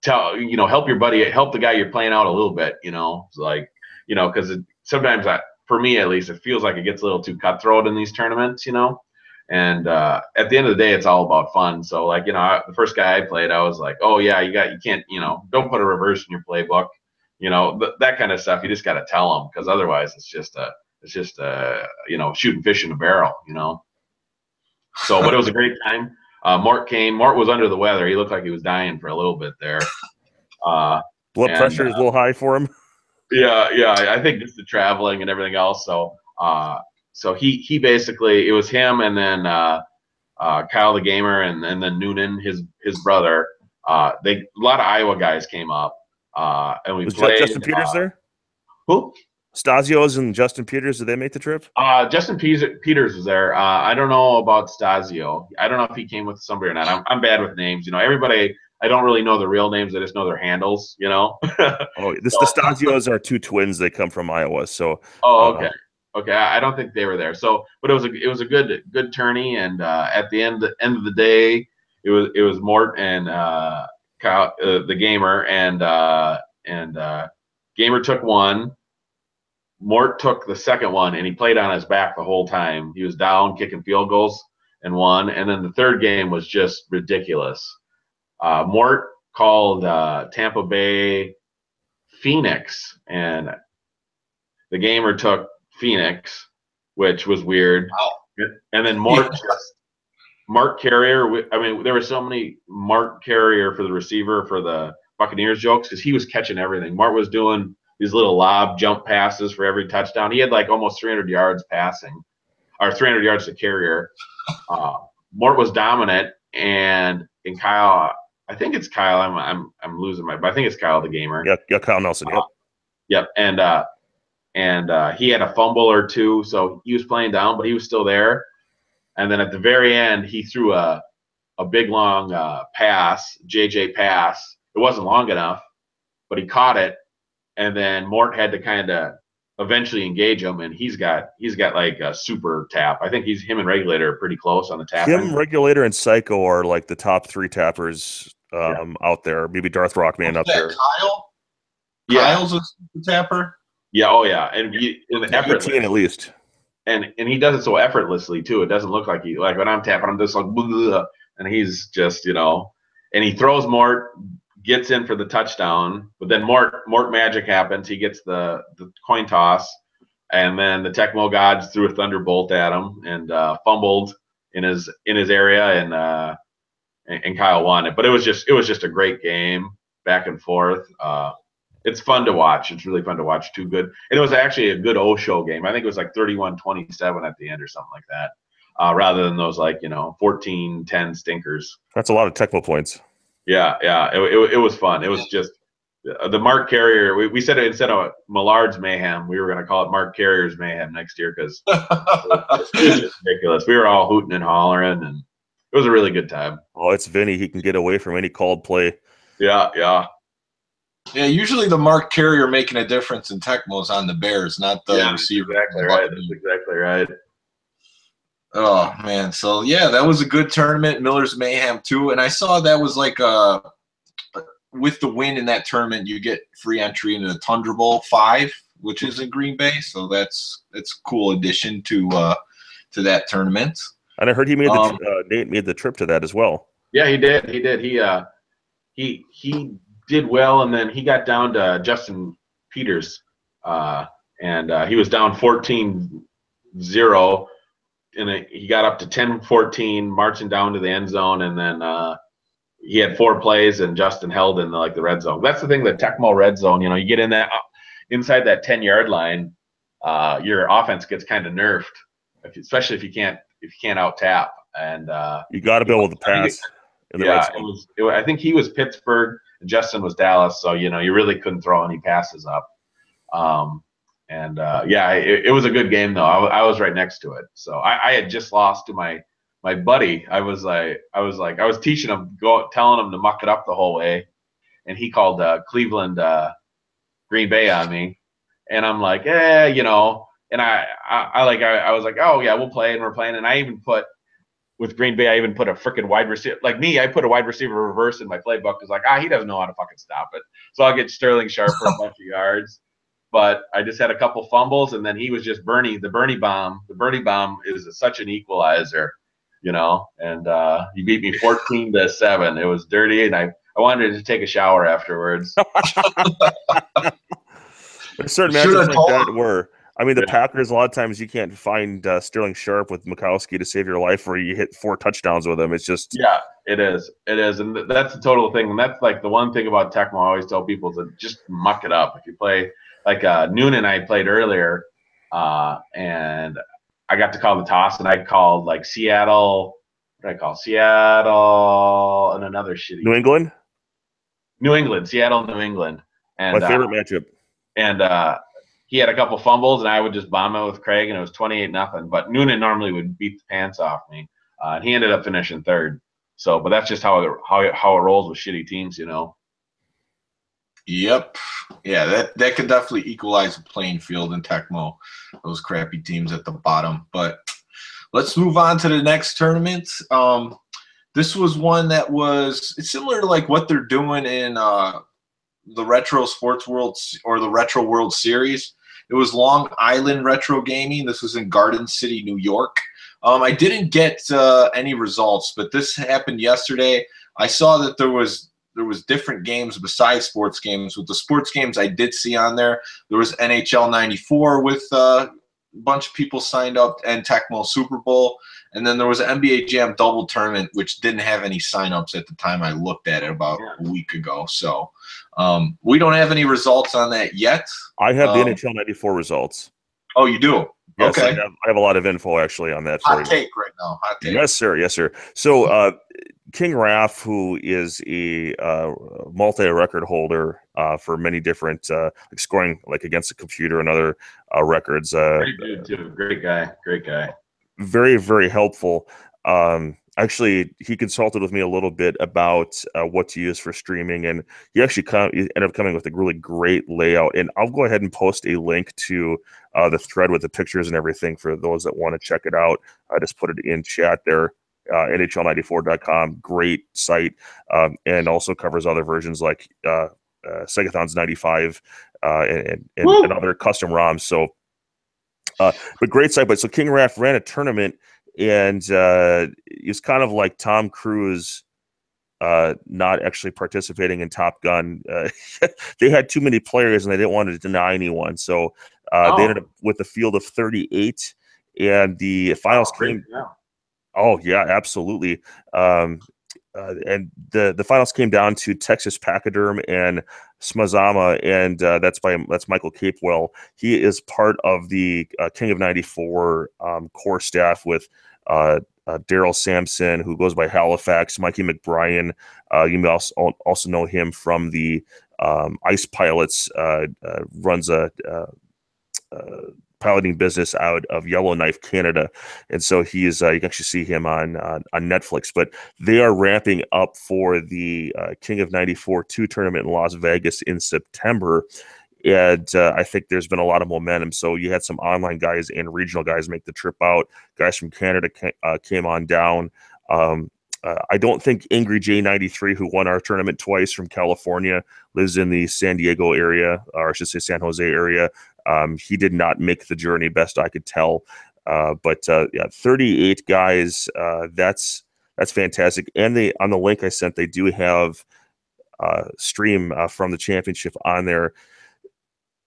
help your buddy, help the guy you're playing out a little bit, you know. It's like, you know, because sometimes for me at least, it feels like it gets a little too cutthroat in these tournaments, you know. And at the end of the day, it's all about fun. So like, you know, the first guy I played, I was like, oh yeah, you can't, you know, don't put a reverse in your playbook. You know, that kind of stuff. You just got to tell them, because otherwise it's just you know, shooting fish in a barrel, you know. So, but it was a great time. Mort came. Mort was under the weather. He looked like he was dying for a little bit there. Blood pressure is a little high for him. Yeah. I think just the traveling and everything else. So he basically, it was him, and then Kyle the Gamer, and then Noonan, his brother. A lot of Iowa guys came up. And we played. Justin Peters there? Who? Stasio's and Justin Peters, did they make the trip? Justin Peters was there. I don't know about Stasio. I don't know if he came with somebody or not. I'm bad with names. You know, everybody, I don't really know the real names. I just know their handles, you know. The Stasios are two twins. They come from Iowa. So. Oh, okay. Okay, I don't think they were there. So, but it was a good tourney, and at the end of the day, it was Mort and Kyle, the Gamer, and Gamer took one. Mort took the second one, and he played on his back the whole time. He was down, kicking field goals, and won. And then the third game was just ridiculous. Mort called Tampa Bay Phoenix, and the Gamer took Phoenix, which was weird. Wow. And then Mort Mark Carrier. I mean, there were so many Mark Carrier for the receiver for the Buccaneers jokes because he was catching everything. Mark was doing these little lob jump passes for every touchdown. He had like almost 300 yards passing, or 300 yards to Carrier. Mort was dominant, and Kyle. I think it's Kyle. I'm losing my, but I think it's Kyle the gamer. Yeah, Kyle Nelson. Yep. Yep, and he had a fumble or two, so he was playing down, but he was still there. And then at the very end, he threw a big long pass, JJ pass. It wasn't long enough, but he caught it, and then Mort had to kind of eventually engage him, and he's got like a super tap. I think him and Regulator are pretty close on the tap. Him, Regulator, and Psycho are like the top 3 tappers out there. Maybe Darth Rockman up there. Kyle? Yeah. Kyle's a super tapper? Yeah, oh yeah. And effortless. At least. And he does it so effortlessly too. It doesn't look like like when I'm tapping, I'm just like, blah, and he's just, and he throws Mort, gets in for the touchdown, but then Mort magic happens. He gets the coin toss, and then the Tecmo gods threw a thunderbolt at him and fumbled in his area, and Kyle won it. But it was just a great game, back and forth. It's fun to watch. It's really fun to watch. Too good. And it was actually a good show game. I think it was like 31-27 at the end or something like that, rather than those 14-10 stinkers. That's a lot of Tecmo points. Yeah. It was fun. It was just the Mark Carrier. We said it, instead of Millard's Mayhem, we were going to call it Mark Carrier's Mayhem next year because it was just ridiculous. We were all hooting and hollering, and it was a really good time. Oh, it's Vinny. He can get away from any called play. Yeah. Yeah, usually the Mark Carrier making a difference in Tecmo's on the Bears, not the receiver. Exactly right. That's exactly right. Oh man, so yeah, that was a good tournament. Miller's Mayhem too, and I saw that was like with the win in that tournament, you get free entry into the Tundra Bowl 5, which is in Green Bay. So that's a cool addition to that tournament. And I heard he made Nate made the trip to that as well. Yeah, he did. He did well, and then he got down to Justin Peters, and he was down 14-0, and he got up to 10-14, marching down to the end zone, and then he had 4 plays, and Justin held in the red zone. That's the thing, the Tecmo red zone. You get in that inside that 10-yard line, your offense gets kind of nerfed, especially if you can't out tap, and you got to be able to pass. I think he was Pittsburgh. Justin was Dallas, so you really couldn't throw any passes up. It was a good game though. I was right next to it, so I had just lost to my buddy. I was teaching him, telling him to muck it up the whole way, and he called Cleveland Green Bay on me, and I'm like, and I was like, oh yeah, we'll play, and we're playing, and I even put. With Green Bay, I even put a freaking wide receiver. Like me, I put a wide receiver reverse in my playbook. It's like, he doesn't know how to fucking stop it. So I'll get Sterling Sharp for a bunch of yards. But I just had a couple fumbles, and then he was just Bernie, the Bernie bomb. The Bernie bomb is such an equalizer, and he beat me 14-7. It was dirty, and I wanted to take a shower afterwards. There's certain matches like that where the Packers, a lot of times you can't find Sterling Sharp with Mikowski to save your life, where you hit 4 touchdowns with him. It's just it is, and that's the total thing. And that's like the one thing about Tecmo. I always tell people to just muck it up. If you play like Noonan, I played earlier, and I got to call the toss, and I called like Seattle. What did I call Seattle and another shitty New England, Seattle, New England, and my favorite matchup. And he had a couple fumbles, and I would just bomb it with Craig, and it was 28-0. But Noonan normally would beat the pants off me, and he ended up finishing 3rd. So, but that's just how it rolls with shitty teams, Yep. Yeah, that could definitely equalize the playing field in Tecmo, those crappy teams at the bottom. But let's move on to the next tournament. This was one that it's similar to like what they're doing in the Retro Sports World or the Retro World Series. It was Long Island Retro Gaming. This was in Garden City, New York. I didn't get any results, but this happened yesterday. I saw that there was different games besides sports games. With the sports games I did see on there, there was NHL 94 with bunch of people signed up, and Tecmo Super Bowl. And then there was an NBA Jam double tournament, which didn't have any signups at the time I looked at it about a week ago. So we don't have any results on that yet. I have the NHL 94 results. Oh, you do? Yes, okay. I have a lot of info actually on that. Hot take right now. Hot take. Yes, sir. Yes, sir. So King Raph, who is a multi-record holder for many different like scoring like against the computer and other records. Great dude too. Great guy. Great guy. Very, very helpful. Actually, he consulted with me a little bit about what to use for streaming, and he actually ended up coming with a really great layout. And I'll go ahead and post a link to the thread with the pictures and everything for those that want to check it out. I just put it in chat there. NHL94.com, great site, and also covers other versions like Segathon's 95 and other custom ROMs. So, but great site. But so King Raph ran a tournament, and he's kind of like Tom Cruise not actually participating in Top Gun. They had too many players, and they didn't want to deny anyone. So they ended up with a field of 38, and the finals came. Oh yeah, absolutely. And the finals came down to Texas Pachyderm and Smazama, and that's Michael Capewell. He is part of the King of 94 core staff with Daryl Sampson, who goes by Halifax, Mikey McBrien. You may also know him from the Ice Pilots. Runs a piloting business out of Yellowknife, Canada, and so he is. You can actually see him on Netflix. But they are ramping up for the King of 94 2 tournament in Las Vegas in September, and I think there's been a lot of momentum. So you had some online guys and regional guys make the trip out. Guys from Canada came on down. I don't think Angry J93, who won our tournament twice from California, lives in the San Diego area, or I should say San Jose area. He did not make the journey, best I could tell. But 38 guys. That's fantastic. And on the link I sent, they do have stream from the championship on there.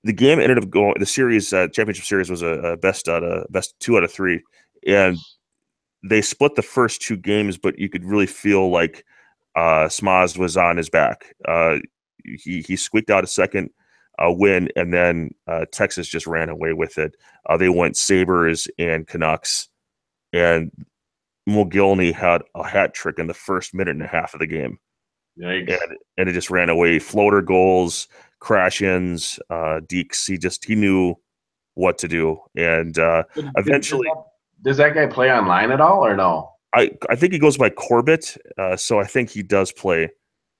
The game ended up going. The series championship series was a best 2 out of 3, and they split the first 2 games, but you could really feel like Smaz was on his back. He squeaked out a second win, and then Texas just ran away with it. They went Sabres and Canucks, and Mogilny had a hat trick in the first minute and a half of the game. Yikes. And it just ran away. Floater goals, crash-ins, dekes. He knew what to do, and eventually. Does that guy play online at all, or no? I think he goes by Corbett, so I think he does play.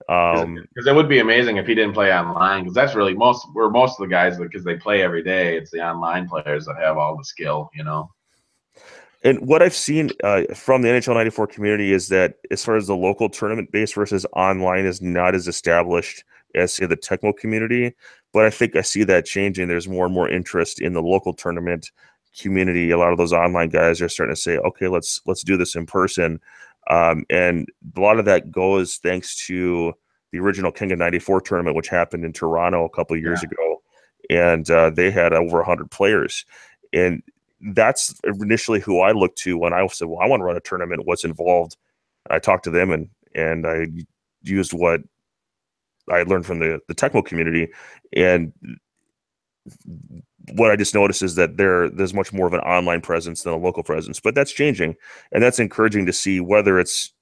Because it would be amazing if he didn't play online, because that's really most of the guys, because they play every day. It's the online players that have all the skill, you know. And what I've seen from the NHL 94 community is that as far as the local tournament base versus online is not as established as, say, the Tecmo community. But I think I see that changing. There's more and more interest in the local tournament community. A lot of those online guys are starting to say, okay, let's do this in person. And a lot of that goes thanks to the original King of 94 tournament, which happened in Toronto a couple of years ago. And they had over 100 players. And that's initially who I looked to when I said, well, I want to run a tournament. What's involved? I talked to them, and I used what I learned from the Tecmo community. And what I just noticed is that there's much more of an online presence than a local presence, but that's changing, and that's encouraging to see, whether it's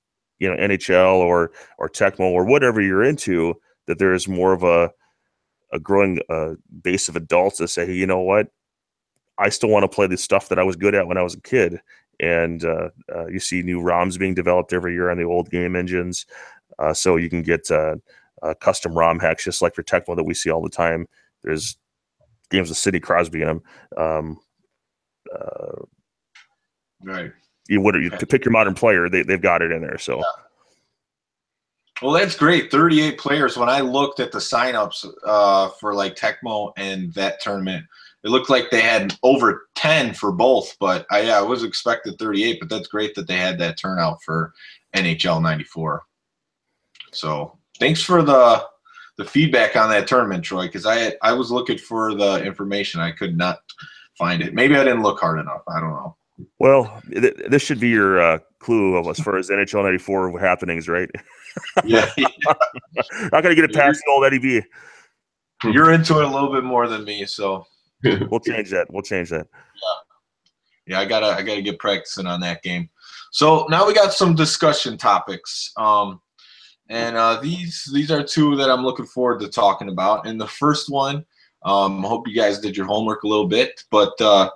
NHL or Tecmo or whatever you're into, that there's more of a growing base of adults that say, hey, you know what, I still want to play the stuff that I was good at when I was a kid. And you see new ROMs being developed every year on the old game engines, so you can get custom ROM hacks just like for Tecmo that we see all the time. There's games with Sidney Crosby in them. Right. To pick your modern player, they've got it in there. So, well, that's great. 38 players. When I looked at the signups for like Tecmo and that tournament, it looked like they had over 10 for both. But I was expected 38. But that's great that they had that turnout for NHL 94. So thanks for the feedback on that tournament, Troy, because I was looking for the information. I could not find it. Maybe I didn't look hard enough. I don't know. Well, this should be your clue of as far as NHL '94 happenings, right? Yeah, Not gonna get it past the old Eddie B. You're into it a little bit more than me, so We'll change that. We'll change that. Yeah, I gotta get practicing on that game. So now we got some discussion topics. These are two that I'm looking forward to talking about. And the first one, I hope you guys did your homework a little bit, but the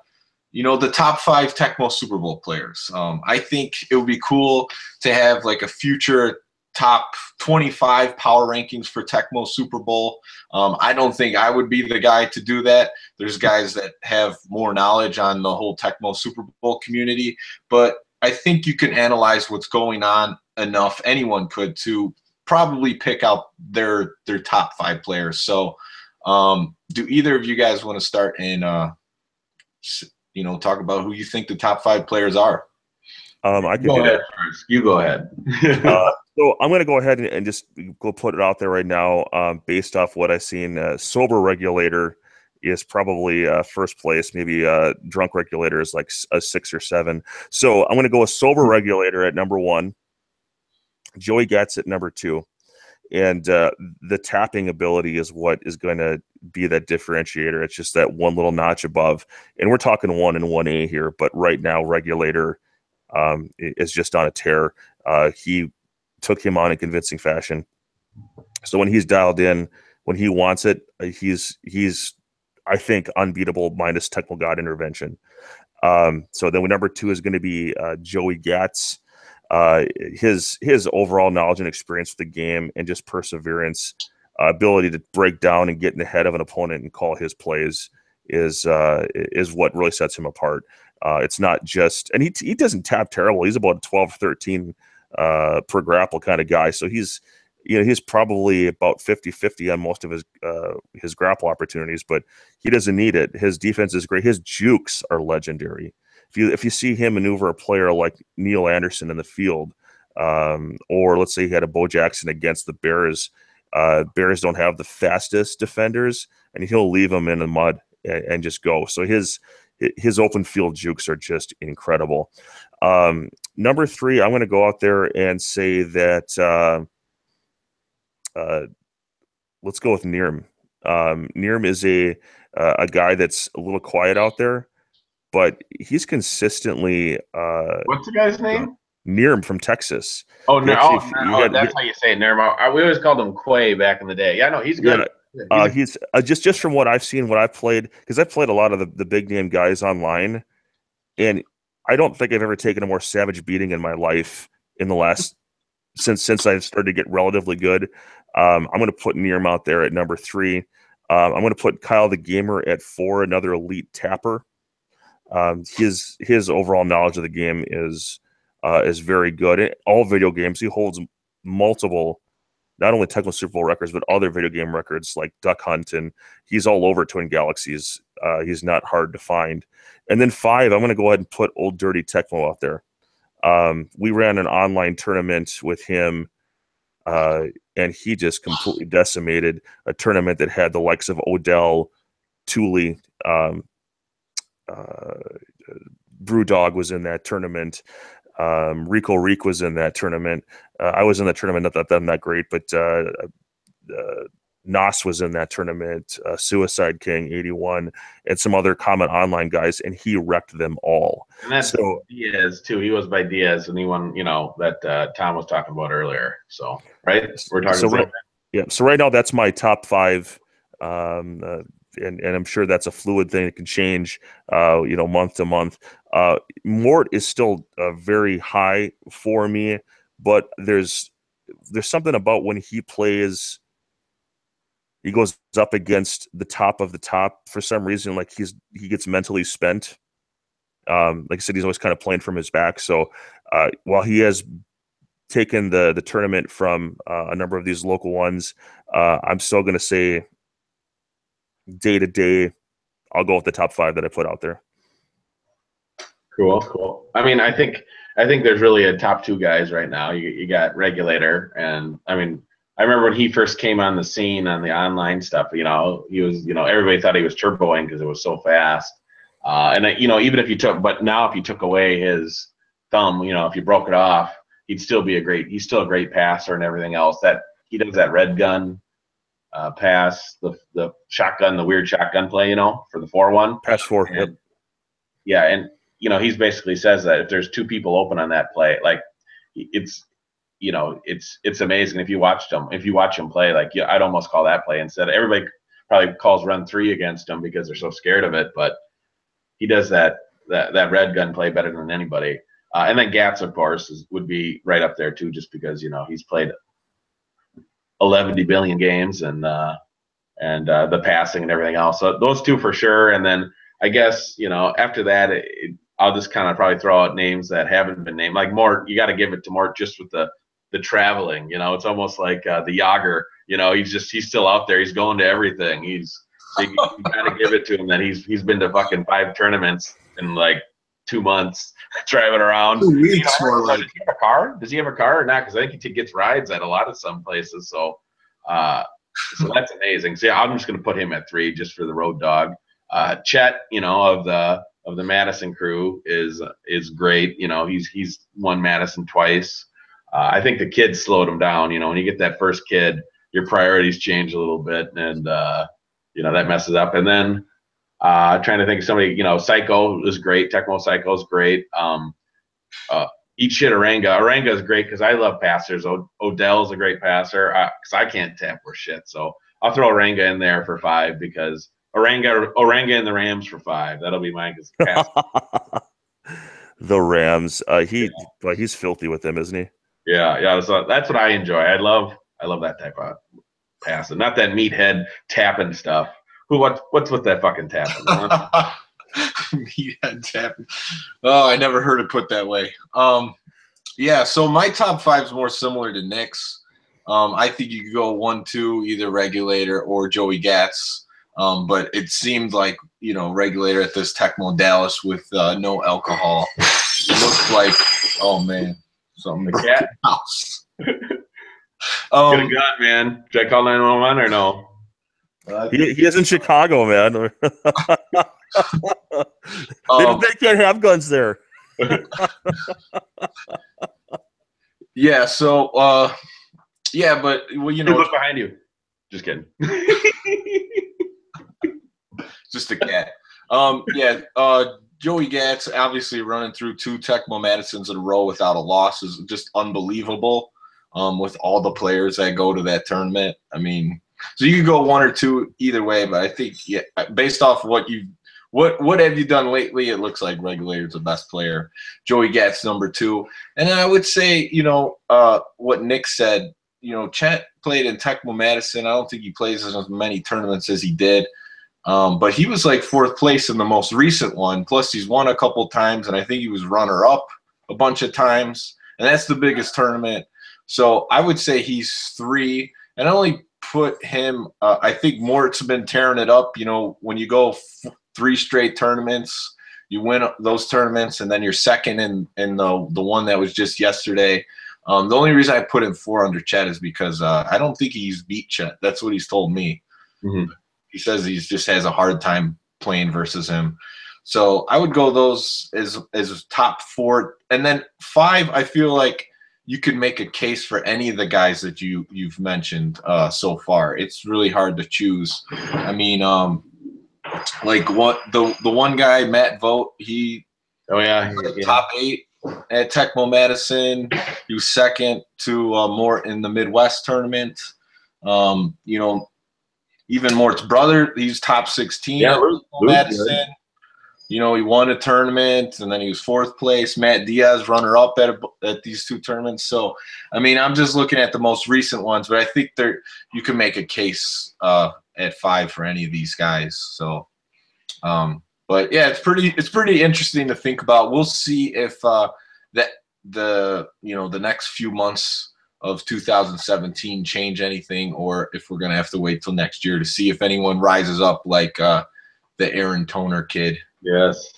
top 5 Tecmo Super Bowl players. I think it would be cool to have like a future top 25 power rankings for Tecmo Super Bowl. I don't think I would be the guy to do that. There's guys that have more knowledge on the whole Tecmo Super Bowl community, but I think you can analyze what's going on enough. Anyone could to probably pick out their top 5 players. So do either of you guys want to start and talk about who you think the top 5 players are? I can go do ahead that first. You go ahead. So I'm going to go ahead and just go put it out there right now. Based off what I've seen, sober regulator is probably first place. Maybe drunk regulator is like a 6 or 7. So I'm going to go with sober regulator at number 1. Joey Getz at number 2. And the tapping ability is what is going to be that differentiator. It's just that one little notch above. And we're talking 1 and 1A here, but right now regulator is just on a tear. He took him on in convincing fashion. So when he's dialed in, when he wants it, he's I think unbeatable minus Tecmo God intervention. So then number 2 is going to be Joey Getz. His overall knowledge and experience with the game and just perseverance, ability to break down and get in the head of an opponent and call his plays is what really sets him apart. It's not just, and he doesn't tap terrible. He's about 12, 13 per grapple kind of guy. So he's probably about 50-50 on most of his grapple opportunities, but he doesn't need it. His defense is great. His jukes are legendary. If you see him maneuver a player like Neil Anderson in the field, or let's say he had a Bo Jackson against the Bears, Bears don't have the fastest defenders, and he'll leave them in the mud and just go. So his open field jukes are just incredible. Number 3, I'm going to go out there and say that let's go with Nirm. Nirm is a guy that's a little quiet out there, but he's consistently. What's the guy's name? Nirm from Texas. Oh, no, that's how you say it, Nirm. We always called him Quay back in the day. Yeah, no, he's good. Yeah, he's just from what I've seen, what I've played, because I've played a lot of the big name guys online, and I don't think I've ever taken a more savage beating in my life in the last since I've started to get relatively good. I'm going to put Nirm out there at number 3. I'm going to put Kyle the Gamer at 4, another elite tapper. His overall knowledge of the game is very good. In all video games, he holds multiple, not only Tecmo Super Bowl records, but other video game records like Duck Hunt, and he's all over Twin Galaxies. He's not hard to find. And then 5, I'm going to go ahead and put Old Dirty Tecmo out there. We ran an online tournament with him, and he just completely decimated a tournament that had the likes of Odell, Thule, Brewdog was in that tournament. Rico Reek was in that tournament. I was in the tournament, not that great, but Nos was in that tournament, Suicide King 81, and some other common online guys, and he wrecked them all. And that's Diaz too. He was by Diaz, and he won. That Tom was talking about earlier. So right, we're talking. So right now, that's my top 5. And I'm sure that's a fluid thing. It can change, month to month. Mort is still very high for me, but there's something about when he plays, he goes up against the top of the top for some reason. Like he gets mentally spent. Like I said, he's always kind of playing from his back. So while he has taken the tournament from a number of these local ones, I'm still going to say, day to day, I'll go with the top 5 that I put out there. Cool. I mean, I think there's really a top 2 guys right now. You got Regulator, and I mean, I remember when he first came on the scene on the online stuff. He was, everybody thought he was turboing because it was so fast. Even if you took, but now if you took away his thumb, if you broke it off, he's still a great passer and everything else. That he does that red gun pass, the shotgun, the weird shotgun play, for the 4-1. Pass 4. Yep. Yeah, and he's basically says that if there's two people open on that play, like it's amazing if you watch him play. Like, I'd almost call that play instead. Everybody probably calls run 3 against him because they're so scared of it, but he does that red gun play better than anybody. And then Gatz, of course, would be right up there too, just because he's played 11 billion games and the passing and everything else. So those two for sure. And then I guess after that, I'll just kind of probably throw out names that haven't been named. Like Mort, you got to give it to Mort just with the traveling. It's almost like the Yager. He's still out there. He's going to everything. You got to give it to him that he's been to fucking 5 tournaments in like 2 months, driving around. 2 weeks more like. Does he have a car? Does he have a car or not? Because I think he gets rides at a lot of some places. So, so that's amazing. So yeah, I'm just going to put him at 3 just for the road dog. Chet, of the Madison crew is great. He's won Madison twice. I think the kids slowed him down. When you get that first kid, your priorities change a little bit, and that messes up. And then trying to think of somebody, Psycho is great. Tecmo Psycho is great. Eat shit Oranga. Oranga is great because I love passers. Odell's a great passer because I can't tap for shit. So I'll throw Oranga in there for 5 because Oranga and the Rams for 5. That'll be mine. The Rams. He's filthy with them, isn't he? Yeah. So that's what I enjoy. I love that type of passing, not that meathead tapping stuff. What's with that fucking tapping? Meathead tapping. Oh, I never heard it put that way. Yeah. So my top 5 is more similar to Nick's. I think you could go 1-2, either Regulator or Joey Gatz. But it seemed like Regulator at this Tecmo Dallas with no alcohol. It looked like, oh man, something broke in the house. Get a gun, man. Should I call 911 or no? He is in Chicago, man. They can't have guns there. Yeah. So, yeah, but look behind you. Just kidding. Just a cat. Yeah. Joey Gatz obviously running through 2 Tecmo Madisons in a row without a loss is just unbelievable. With all the players that go to that tournament, I mean, so you could go 1 or 2 either way, but I think based off what have you done lately, it looks like Regulator's the best player. Joey Gatz number 2, and then I would say what Nick said. Chet played in Tecmo Madison. I don't think he plays as many tournaments as he did. But he was like 4th place in the most recent one. Plus, he's won a couple times, and I think he was runner-up a bunch of times. And that's the biggest tournament. So I would say he's 3. And I only put him I think Mort's been tearing it up. When you go 3 straight tournaments, you win those tournaments, and then you're second in the one that was just yesterday. The only reason I put him 4 under Chet is because I don't think he's beat Chet. That's what he's told me. Mm-hmm. He says he just has a hard time playing versus him. So I would go those as top 4. And then 5, I feel like you could make a case for any of the guys that you've mentioned so far. It's really hard to choose. I mean, like the one guy, Matt Vogt, he top 8 at Tecmo Madison. He was second to Mort in the Midwest tournament. Even Mort's brother, he's top 16 at Madison. He won a tournament, and then he was 4th place. Matt Diaz, runner-up at these 2 tournaments. So, I mean, I'm just looking at the most recent ones, but I think you can make a case at 5 for any of these guys. So, but yeah, it's pretty interesting to think about. We'll see if the next few months of 2017 change anything, or if we're gonna have to wait till next year to see if anyone rises up like the Aaron Toner kid. Yes,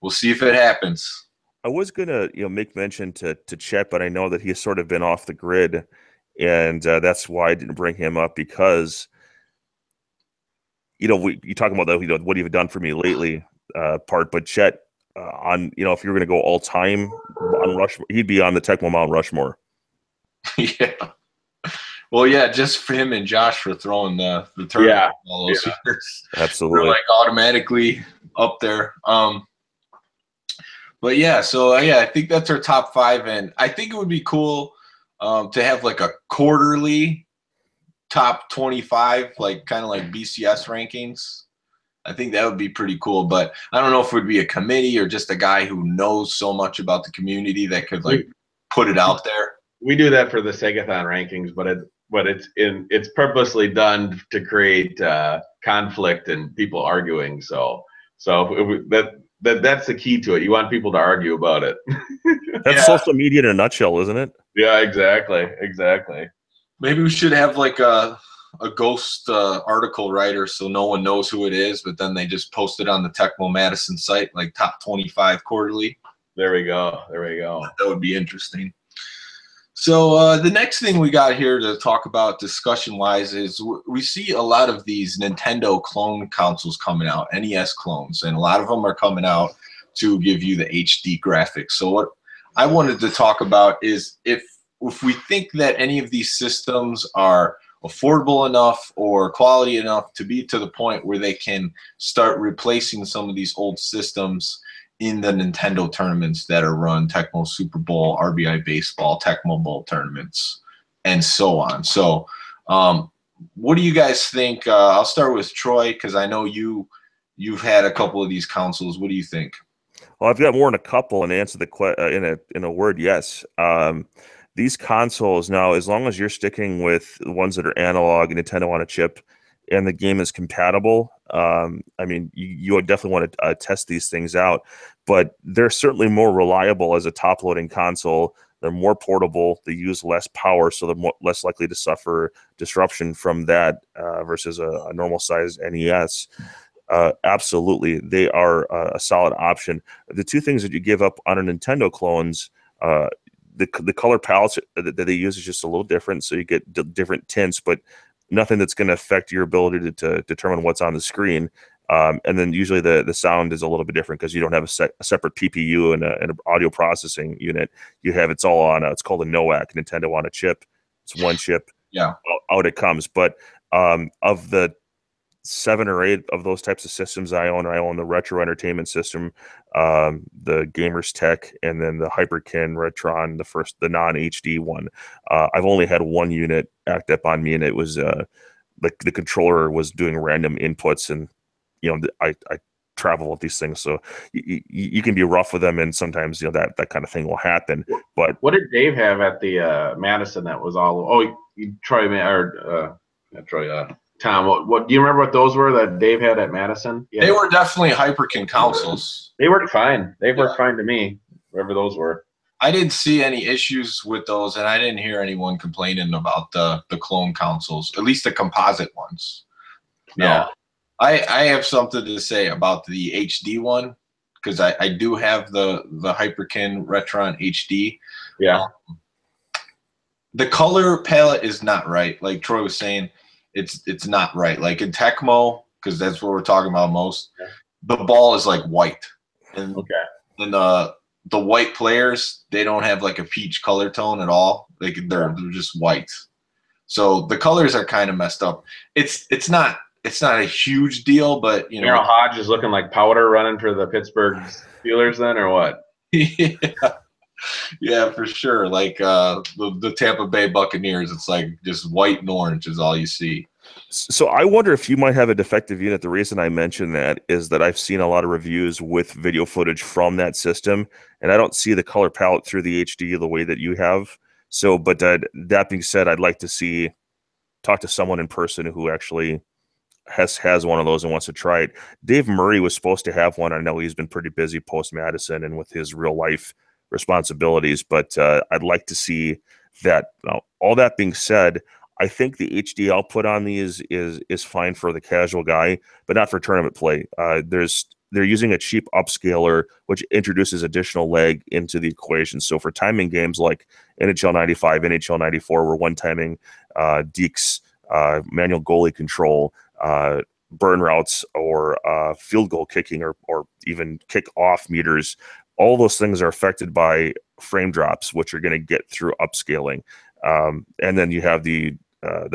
we'll see if it happens. I was gonna make mention to Chet, but I know that he's sort of been off the grid, and that's why I didn't bring him up, because you talk about that. What have you done for me lately? part. But Chet, on if you're going to go all time on Rushmore, he'd be on the Tecmo Mount Rushmore. Yeah. Well, yeah, just for him and Josh for throwing the tournament all those years. Absolutely. They're like automatically up there. But yeah, so yeah, I think that's our top 5, and I think it would be cool to have like a quarterly top 25, like kind of like BCS rankings. I think that would be pretty cool, but I don't know if it would be a committee or just a guy who knows so much about the community that could like put it out there. We do that for the Segathon rankings, but it's purposely done to create conflict and people arguing. So that's the key to it. You want people to argue about it. That's social media in a nutshell, isn't it? Yeah, exactly. Maybe we should have like a ghost article writer so no one knows who it is, but then they just post it on the Tecmo Madison site, like top 25 quarterly. There we go. That would be interesting. So the next thing we got here to talk about discussion-wise is we see a lot of these Nintendo clone consoles coming out, NES clones, and a lot of them are coming out to give you the HD graphics. So what I wanted to talk about is if we think that any of these systems are affordable enough or quality enough to be to the point where they can start replacing some of these old systems in the Nintendo tournaments that are run, Tecmo Super Bowl, RBI Baseball, Tecmo Bowl tournaments, and so on. So what do you guys think? I'll start with Troy, because I know you've had a couple of these consoles. What do you think? Well, I've got more than a couple, and answer the in a word, yes. These consoles now, as long as you're sticking with the ones that are analog and Nintendo on a chip, and the game is compatible, I mean, you would definitely want to test these things out. But they're certainly more reliable as a top-loading console. They're more portable. They use less power, so they're less likely to suffer disruption from that versus a normal-sized NES. Absolutely, they are a solid option. The two things that you give up on a Nintendo clones, the color palettes that they use is just a little different, so you get different tints, but nothing that's going to affect your ability to determine what's on the screen. And then usually the sound is a little bit different because you don't have a separate PPU and an audio processing unit. It's all on it's called a NOAC, Nintendo on a chip. It's one chip. Yeah. Out it comes. But of the 7 or 8 of those types of systems I own the Retro Entertainment System, the Gamers Tech, and then the Hyperkin Retron, the non-HD one. I've only had one unit act up on me, and it was the controller was doing random inputs, and I travel with these things, so you can be rough with them, and sometimes that kind of thing will happen. But what did Dave have at the Madison that was all? Oh, Troy or Troy. Tom, what do you remember what those were that Dave had at Madison? Yeah. They were definitely Hyperkin consoles. They worked fine. They worked fine to me, wherever those were. I didn't see any issues with those, and I didn't hear anyone complaining about the clone consoles, at least the composite ones. No. Yeah. I have something to say about the HD one, because I do have the Hyperkin Retron HD. Yeah. The color palette is not right. Like Troy was saying, it's not right. Like in Tecmo, because that's what we're talking about most, the ball is like white. And the white players, they don't have like a peach color tone at all. They're just white. So the colors are kind of messed up. It's not a huge deal, but Merrill Hodge is looking like powder running for the Pittsburgh Steelers then, or what? Yeah, for sure. Like the Tampa Bay Buccaneers, it's like just white and orange is all you see. So I wonder if you might have a defective unit. The reason I mention that is that I've seen a lot of reviews with video footage from that system, and I don't see the color palette through the HD the way that you have. So, but that being said, I'd like to talk to someone in person who actually has one of those and wants to try it. Dave Murray was supposed to have one. I know he's been pretty busy post-Madison and with his real life responsibilities, but I'd like to see that. Now, all that being said, I think the HD output on these is fine for the casual guy, but not for tournament play. They're using a cheap upscaler, which introduces additional lag into the equation. So for timing games like NHL 95, NHL 94, we're one-timing Deeks, manual goalie control, burn routes or field goal kicking or even kick off meters. All those things are affected by frame drops, which you're going to get through upscaling. And then you have the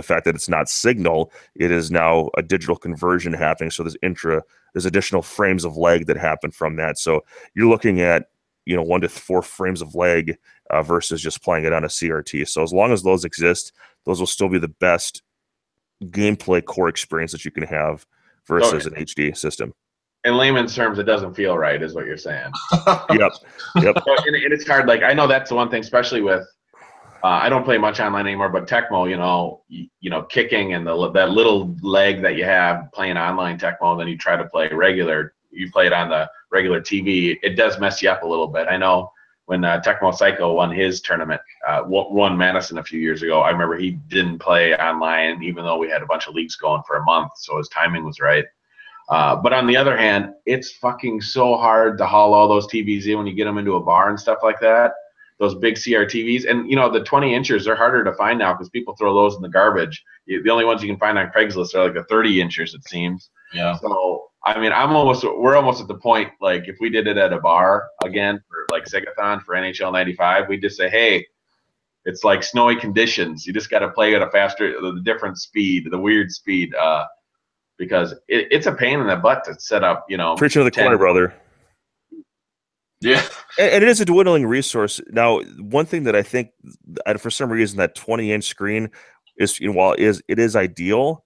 fact that it's not signal, it is now a digital conversion happening. So there's additional frames of lag that happen from that. So you're looking at, 1 to 4 frames of lag versus just playing it on a CRT. So as long as those exist, those will still be the best gameplay core experience that you can have versus an HD system. In layman's terms, it doesn't feel right, is what you're saying. Yep. And it's hard. Like, I know that's the one thing, especially with, I don't play much online anymore, but Tecmo, kicking and that little leg that you have playing online Tecmo, and then you try to play you play it on the regular TV, it does mess you up a little bit. I know when Tecmo Psycho won his tournament, won Madison a few years ago, I remember he didn't play online, even though we had a bunch of leagues going for a month, so his timing was right. But on the other hand, it's fucking so hard to haul all those TVs in when you get them into a bar and stuff like that. Those big CRTVs. And, the 20-inchers are harder to find now because people throw those in the garbage. The only ones you can find on Craigslist are like the 30-inchers, it seems. Yeah. So, I mean, we're almost at the point, like, if we did it at a bar again, for like Segathon for NHL 95, we'd just say, hey, it's like snowy conditions. You just got to play at a faster, the different speed, the weird speed, because it's a pain in the butt to set up, Preaching to the corner, brother. Yeah. And it is a dwindling resource. Now, one thing that I think, for some reason, that 20-inch screen is, while it is ideal,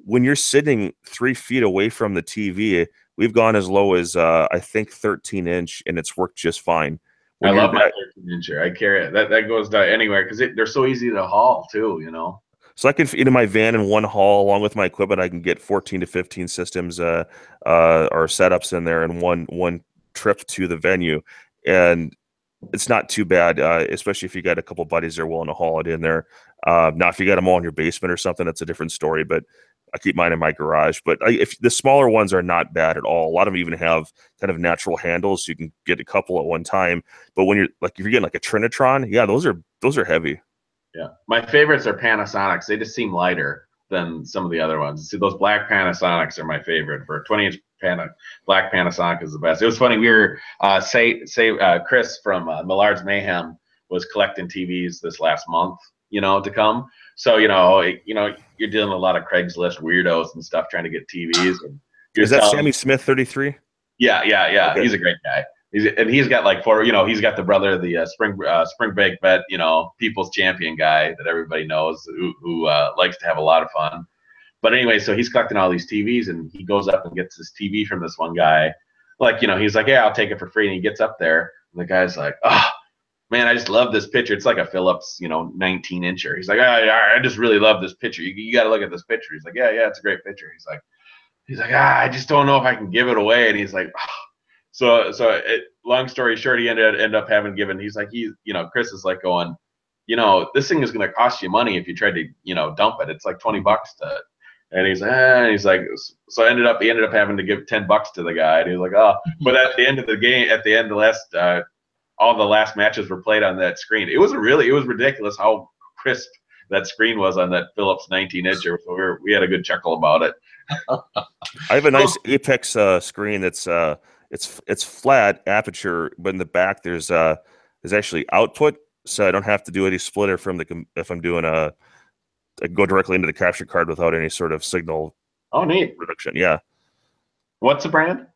when you're sitting 3 feet away from the TV, we've gone as low as, I think, 13-inch, and it's worked just fine. I love my 13-incher. I carry it. That goes to anywhere because they're so easy to haul, too, So I can fit into my van in one haul along with my equipment. I can get 14 to 15 systems or setups in there in one trip to the venue, and it's not too bad, especially if you got a couple buddies that are willing to haul it in there. Now, if you got them all in your basement or something, that's a different story. But I keep mine in my garage. But if the smaller ones are not bad at all, a lot of them even have kind of natural handles, so you can get a couple at one time. But when if you're getting like a Trinitron, yeah, those are heavy. Yeah, my favorites are Panasonics. They just seem lighter than some of the other ones. See, those black Panasonics are my favorite. For a 20-inch black Panasonic is the best. It was funny. We were Chris from Millard's Mayhem was collecting TVs this last month, to come. So you're dealing with a lot of Craigslist weirdos and stuff trying to get TVs. And is that Sammy Smith 33? Yeah. Okay. He's a great guy. He's got like 4, he's got the brother of the spring break bet, people's champion guy that everybody knows who likes to have a lot of fun. But anyway, so he's collecting all these TVs, and he goes up and gets this TV from this one guy. Like, he's like, yeah, I'll take it for free. And he gets up there, and the guy's like, oh, man, I just love this picture. It's like a Philips, 19-incher. He's like, I just really love this picture. You got to look at this picture. He's like, yeah, it's a great picture. He's like, I just don't know if I can give it away. And he's like, oh. So long story short, he ended up having given. He's like, Chris is like going, this thing is going to cost you money if you try to, dump it. It's like $20 to. And he's like, so he ended up having to give $10 to the guy. And he was like, oh, but at the end of the game, all the last matches were played on that screen. It was ridiculous how crisp that screen was on that Philips 19-incher. So we had a good chuckle about it. I have a nice Apex screen that's it's flat aperture, but in the back there's actually output, so I don't have to do any splitter if I'm doing I go directly into the capture card without any sort of signal. Oh, neat. Reduction. Yeah. What's the brand?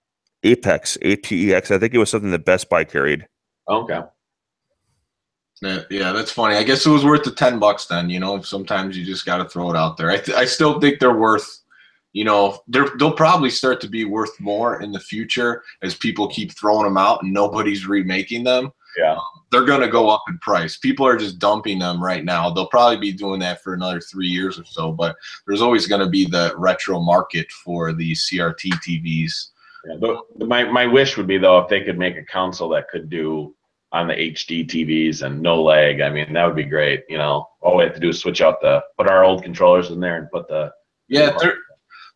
Apex, APEX. I think it was something that Best Buy carried. Okay. Yeah, that's funny. I guess it was worth the $10 then. Sometimes you just got to throw it out there. I still think they're worth. They'll probably start to be worth more in the future as people keep throwing them out and nobody's remaking them. Yeah. They're going to go up in price. People are just dumping them right now. They'll probably be doing that for another 3 years or so, but there's always going to be the retro market for the CRT TVs. Yeah, my wish would be, though, if they could make a console that could do on the HD TVs and no lag. I mean, that would be great. All we have to do is switch out put our old controllers in there and put the. Yeah,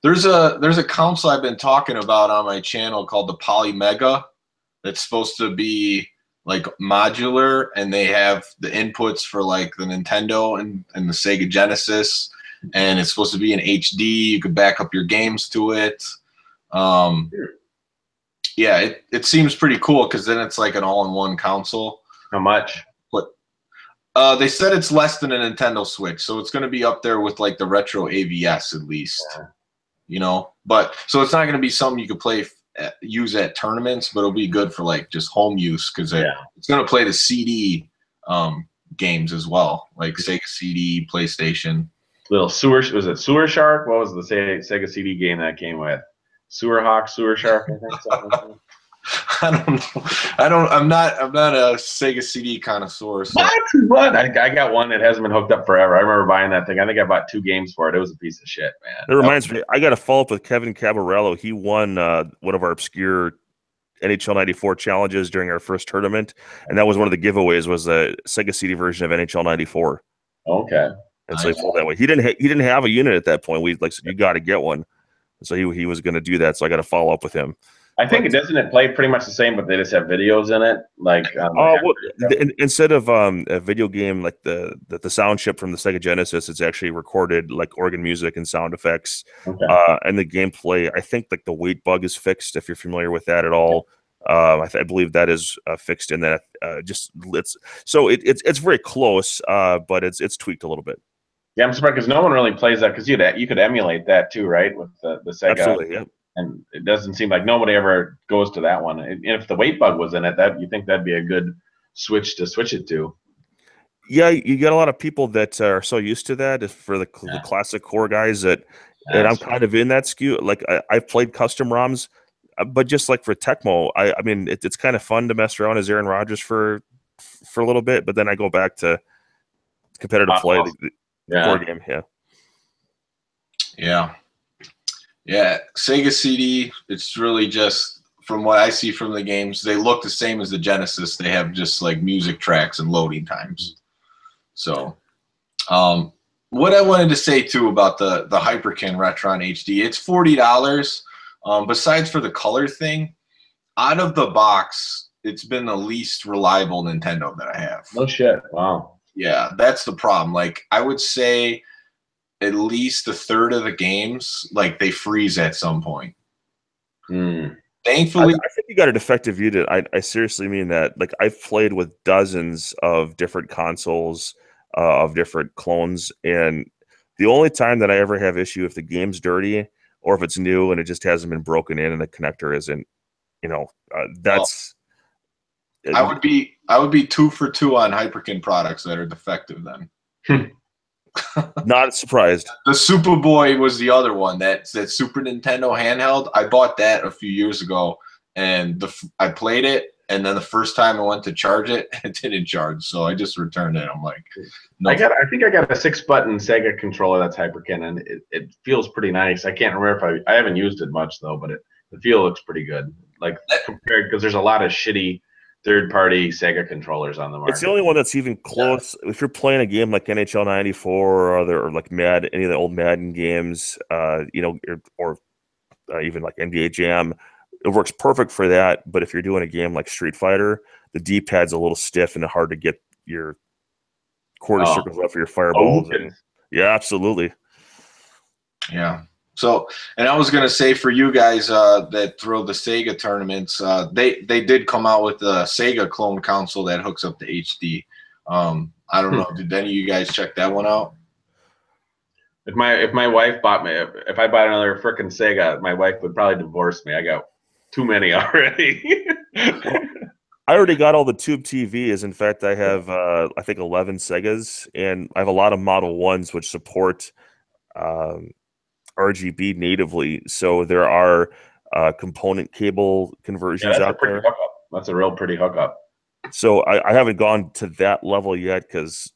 there's a console I've been talking about on my channel called the Polymega that's supposed to be like modular, and they have the inputs for like the Nintendo and the Sega Genesis, and it's supposed to be in HD. You could back up your games to it. Yeah, it seems pretty cool because then it's like an all-in-one console. How much? But they said it's less than a Nintendo Switch, so it's going to be up there with like the retro AVS at least. Yeah. You know, but so it's not going to be something you could play use at tournaments, but it'll be good for like just home use because it's going to play the CD games as well, like Sega CD, PlayStation. Little Sewer, was it Sewer Shark? What was the Sega CD game that came with? Sewer Hawk, Sewer Shark, I think something like that. I don't know. I'm not a Sega CD connoisseur. So. What? I got one that hasn't been hooked up forever. I remember buying that thing. I think I bought 2 games for it. It was a piece of shit, man. It reminds me, I got to follow up with Kevin Cabarello. He won one of our obscure NHL 94 challenges during our first tournament, and that was one of the giveaways was a Sega CD version of NHL 94. Okay. And so he pulled that way. He didn't have a unit at that point. We like said, you got to get one. So he was going to do that. So I got to follow up with him. I think it doesn't play pretty much the same, but they just have videos in it. Like instead of a video game like the sound chip from the Sega Genesis, it's actually recorded like organ music and sound effects. Okay. And the gameplay, I think like the weight bug is fixed if you're familiar with that at all. I believe that is fixed in that. It's very close, but it's tweaked a little bit. Yeah, I'm surprised because no one really plays that because you could emulate that too, right? With the Sega. Absolutely, yeah. And it doesn't seem like nobody ever goes to that one. And if the weight bug was in it, you think that'd be a good switch to switch it to. Yeah, you get a lot of people that are so used to that for the classic core guys that, and I'm kind of in that skew. Like I've played custom ROMs, but just like for Tecmo, I mean, it's kind of fun to mess around as Aaron Rodgers for a little bit, but then I go back to competitive play, the core game. Yeah, Sega CD, it's really just, from what I see from the games, they look the same as the Genesis. They have just like music tracks and loading times. So, what I wanted to say too about the Hyperkin Retron HD, it's $40. Besides for the color thing, out of the box, it's been the least reliable Nintendo that I have. No shit. Wow. Yeah, that's the problem. Like, I would say at least a third of the games, like, they freeze at some point. Thankfully, I think you got a defective unit. I seriously mean that. Like, I've played with dozens of different consoles of different clones, and the only time that I ever have issue if the game's dirty or if it's new and it just hasn't been broken in and the connector isn't, that's. I would be 2 for 2 on Hyperkin products that are defective then. Not surprised. The Super Boy was the other one. That Super Nintendo handheld. I bought that a few years ago, and I played it, and then the first time I went to charge it, it didn't charge, so I just returned it. I'm like, no. I think I got a 6-button Sega controller that's Hyperkin, and it feels pretty nice. I can't remember if I haven't used it much though, but the feel looks pretty good. Like compared, because there's a lot of shitty third-party Sega controllers on the market. It's the only one that's even close. Yeah. If you're playing a game like NHL 94 or like any of the old Madden games, or even like NBA Jam, it works perfect for that. But if you're doing a game like Street Fighter, the D-pad's a little stiff and hard to get your quarter circles up for your fireballs. Yeah, absolutely. Yeah. So, and I was going to say for you guys that throw the Sega tournaments, they did come out with the Sega clone console that hooks up to HD. I don't know. Did any of you guys check that one out? If my wife bought me, if I bought another frickin' Sega, my wife would probably divorce me. I got too many already. I already got all the tube TVs. In fact, I have, I think 11 Segas, and I have a lot of Model 1s which support RGB natively, so there are component cable conversions out there. That's a real pretty hookup. So I haven't gone to that level yet because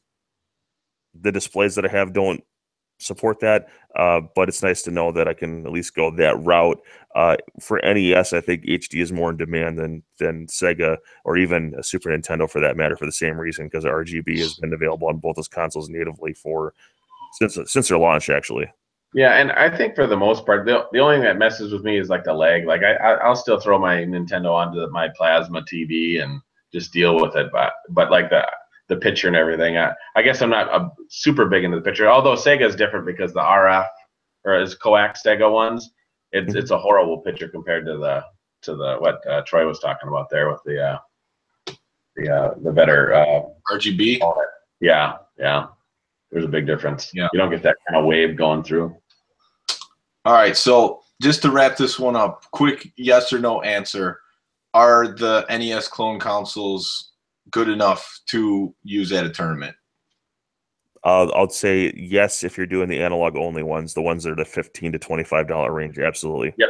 the displays that I have don't support that, but it's nice to know that I can at least go that route. For NES, I think HD is more in demand than Sega or even a Super Nintendo for that matter, for the same reason, because RGB has been available on both those consoles natively since their launch, actually. Yeah, and I think for the most part, the only thing that messes with me is like the lag. Like I'll still throw my Nintendo onto my plasma TV and just deal with it. But like the picture and everything. I guess I'm not super big into the picture, although Sega is different because the RF or is coax Sega ones, it's a horrible picture compared to the what Troy was talking about there with the better RGB. Yeah, there's a big difference. Yeah, you don't get that kind of wave going through. All right, so just to wrap this one up, quick yes or no answer: are the NES clone consoles good enough to use at a tournament? I'll say yes if you're doing the analog only ones, the ones that are the $15 to $25 range. Absolutely. Yep.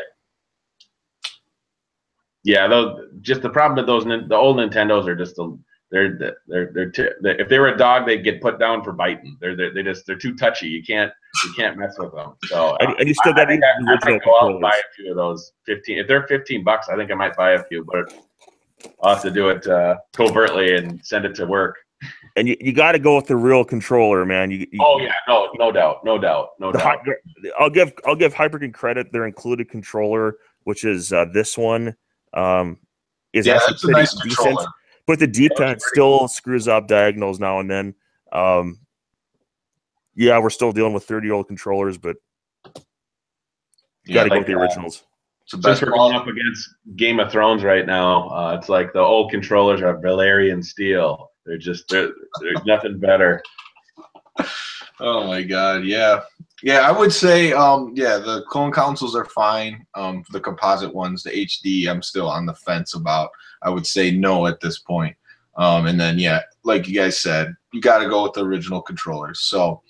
Yeah, just the problem with the old Nintendos are just if they were a dog, they'd get put down for biting. They're too touchy. You can't mess with them. So and you still got the original go out and buy controllers. a few of those 15. If they're $15, I think I might buy a few, but I'll have to do it covertly and send it to work. And you got to go with the real controller, man. Oh yeah, no doubt. I'll give Hyperkin credit. Their included controller, which is this one, is actually that's a nice decent. controller. But the D-pad still screws up diagonals now and then. Yeah, we're still dealing with 30-year-old controllers, but you got to go with the originals. Since we're going up against Game of Thrones right now, it's like the old controllers are Valerian steel. There's nothing better. Oh my God, yeah. I would say, the clone consoles are fine. The composite ones, the HD, I'm still on the fence about. I would say no at this point. And then, like you guys said, you got to go with the original controllers. So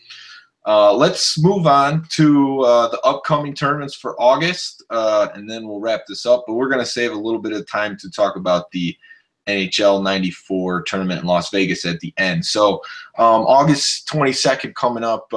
let's move on to the upcoming tournaments for August, and then we'll wrap this up. But we're going to save a little bit of time to talk about the NHL 94 tournament in Las Vegas at the end. So August 22nd coming up,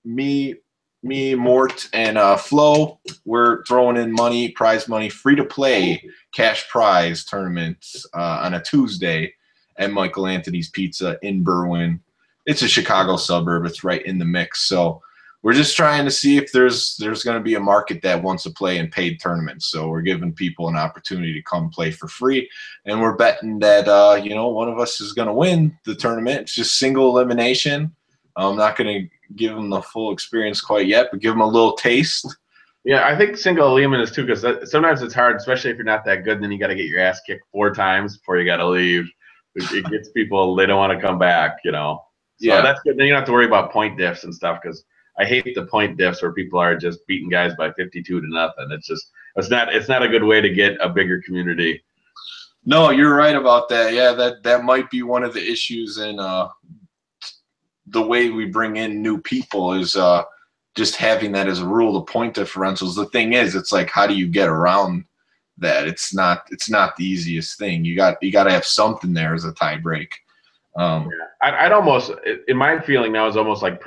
me, Mort, and Flo, we're throwing in money, prize money, free-to-play cash prize tournaments on a Tuesday at Michael Anthony's Pizza in Berwyn. It's a Chicago suburb. It's right in the mix. So we're just trying to see if there's going to be a market that wants to play in paid tournaments. So we're giving people an opportunity to come play for free, and we're betting that one of us is going to win the tournament. It's just single elimination. I'm not going to give them the full experience quite yet, but give them a little taste. Yeah, I think single elimination is too, because sometimes it's hard, especially if you're not that good. And then you got to get your ass kicked 4 times before you got to leave. It gets people, they don't want to come back, So that's good. Then you don't have to worry about point diffs and stuff, because I hate the point diffs where people are just beating guys by 52 to nothing. It's not a good way to get a bigger community. No, you're right about that. Yeah, that might be one of the issues in the way we bring in new people is just having that as a rule, the point differentials. The thing is, it's like, how do you get around that? It's not the easiest thing. You got to have something there as a tie break. I'd almost, in my feeling now, is almost like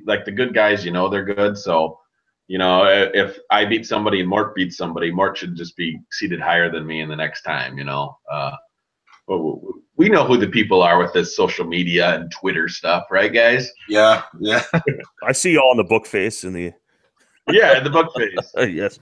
like the good guys, they're good. So, if I beat somebody and Mort beats somebody, Mort should just be seated higher than me in the next time. We know who the people are with this social media and Twitter stuff, right, guys? Yeah. I see y'all in the book face in the. Yeah, in the book face. Yes.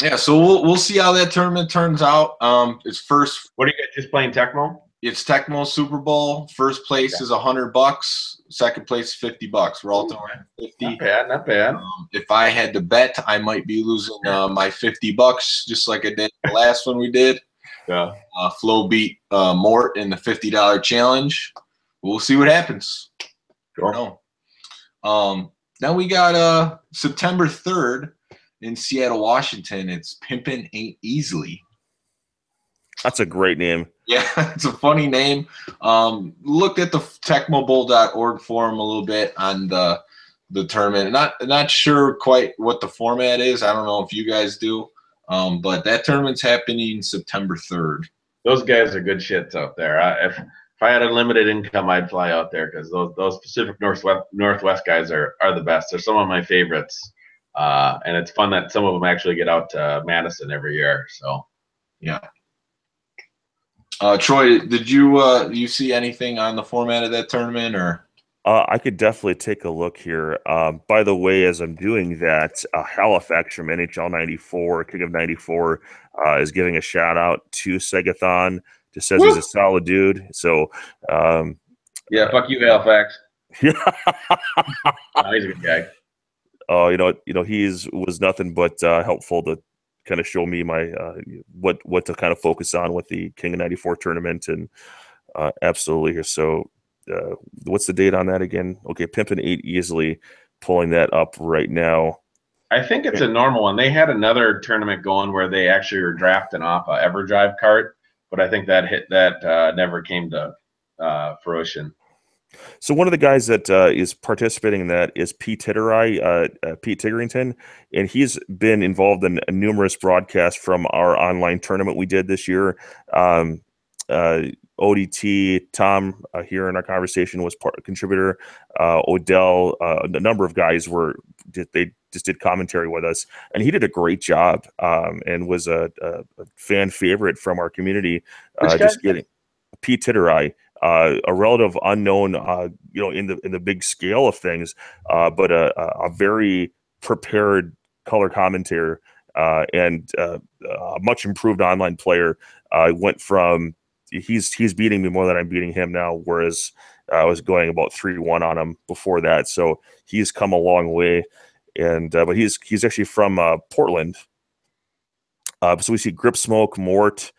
Yeah, so we'll see how that tournament turns out. It's first. What are you guys just playing Tecmo? It's Tecmo Super Bowl. First place is $100. Second place is $50. We're all throwing 50. Not bad. If I had to bet, I might be losing my $50, just like I did the last one we did. Yeah. Flo beat Mort in the $50 challenge. We'll see what happens. Sure. Now we got September 3rd in Seattle, Washington. It's Pimpin' Ain't Easily. That's a great name. Yeah, it's a funny name. Looked at the tecmobowl.org forum a little bit on the tournament. Not sure quite what the format is. I don't know if you guys do. But that tournament's happening September 3rd. Those guys are good shits out there. If I had unlimited income, I'd fly out there, because those Pacific Northwest guys are the best. They're some of my favorites. And it's fun that some of them actually get out to Madison every year. So, yeah. Troy, did you see anything on the format of that tournament, or? I could definitely take a look here. By the way, as I'm doing that, Halifax from NHL 94, King of 94, is giving a shout out to Segathon Just says he's a solid dude. So, yeah, fuck you, Halifax. Yeah. He's a good guy. Oh, was nothing but helpful to kind of show me my what to kind of focus on with the King of 94 tournament, and absolutely. So, what's the date on that again? Okay, Pimpin' 8 easily, pulling that up right now. I think it's a normal one. They had another tournament going where they actually were drafting off a EverDrive cart, but I think that never came to fruition. So one of the guys that is participating in that is Pete Tiggerington, and he's been involved in numerous broadcasts from our online tournament we did this year. ODT, Tom here in our conversation was contributor. Odell, a number of guys they just did commentary with us, and he did a great job and was a fan favorite from our community. Just getting Pete Titterai. A relative unknown, in the big scale of things, but a very prepared color commentator and a much improved online player. Went from he's beating me more than I'm beating him now, whereas I was going about 3-1 on him before that. So he's come a long way, and but he's actually from Portland. So we see Grip Smoke, Mort.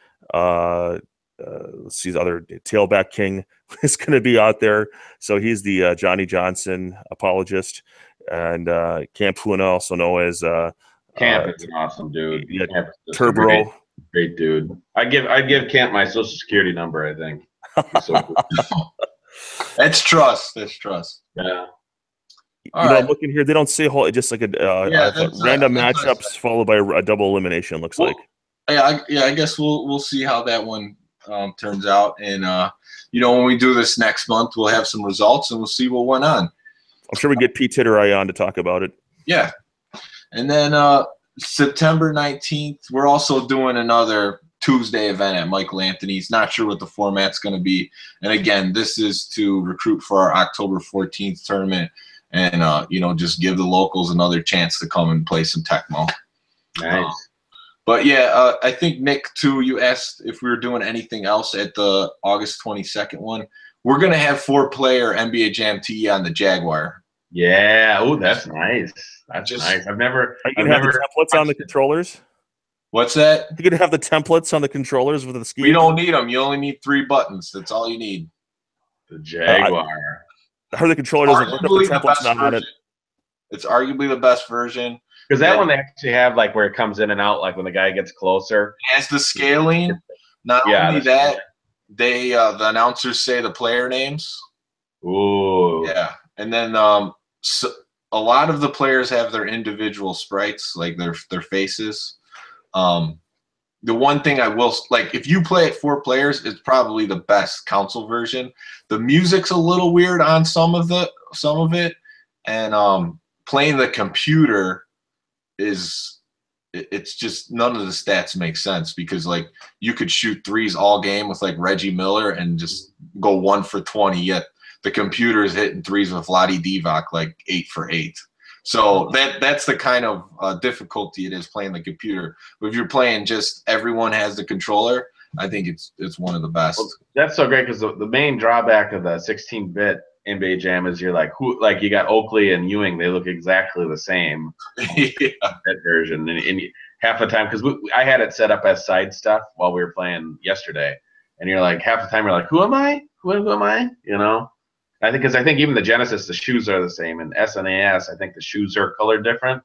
Let's see, the other Tailback King is going to be out there. So he's the Johnny Johnson apologist, and Camp Huna, also known as Camp is an awesome dude. Yeah, Camp is Turbo, great dude. I'd give Camp my social security number. I think. So cool. That's trust. That's trust. Yeah. I'm looking here. They don't say whole. Just like a random matchups followed by a double elimination. Looks like. I guess we'll see how that one turns out, and when we do this next month, we'll have some results and we'll see what went on. I'm sure we get Pete Titterai on to talk about it. Yeah, and then September 19th, we're also doing another Tuesday event at Michael Anthony's. Not sure what the format's going to be, and again, this is to recruit for our October 14th tournament, and just give the locals another chance to come and play some Tecmo. Nice. But yeah, I think, Nick, too, you asked if we were doing anything else at the August 22nd one. We're going to have 4-player NBA Jam TE on the Jaguar. Yeah. Oh, that's nice. That's nice. I've never the templates on the controllers. What's that? You're going to have the templates on the controllers with the ski. We don't need them. You only need 3 buttons. That's all you need. The Jaguar. I heard the controller doesn't look up the templates not on it. It's arguably the best version. Because that one they actually have like where it comes in and out, like when the guy gets closer. It has the scaling. Not only that, they the announcers say the player names. Ooh. Yeah, and then so a lot of the players have their individual sprites, like their faces. The one thing I will like, if you play it 4 players, it's probably the best console version. The music's a little weird on some of it, and playing the computer it's just none of the stats make sense, because like you could shoot threes all game with like Reggie Miller and just go 1 for 20, yet the computer is hitting threes with Lottie Divac like 8 for 8. So that's the kind of difficulty it is playing the computer. But if you're playing just everyone has the controller, I think it's one of the best. Well, that's so great, because the main drawback of the 16-bit NBA Jam is you got Oakley and Ewing, they look exactly the same. Yeah. That version, and half the time, because I had it set up as side stuff while we were playing yesterday, and you're like half the time you're like, who am I? Who am I? I think even the Genesis, the shoes are the same, and SNES, I think the shoes are colored different.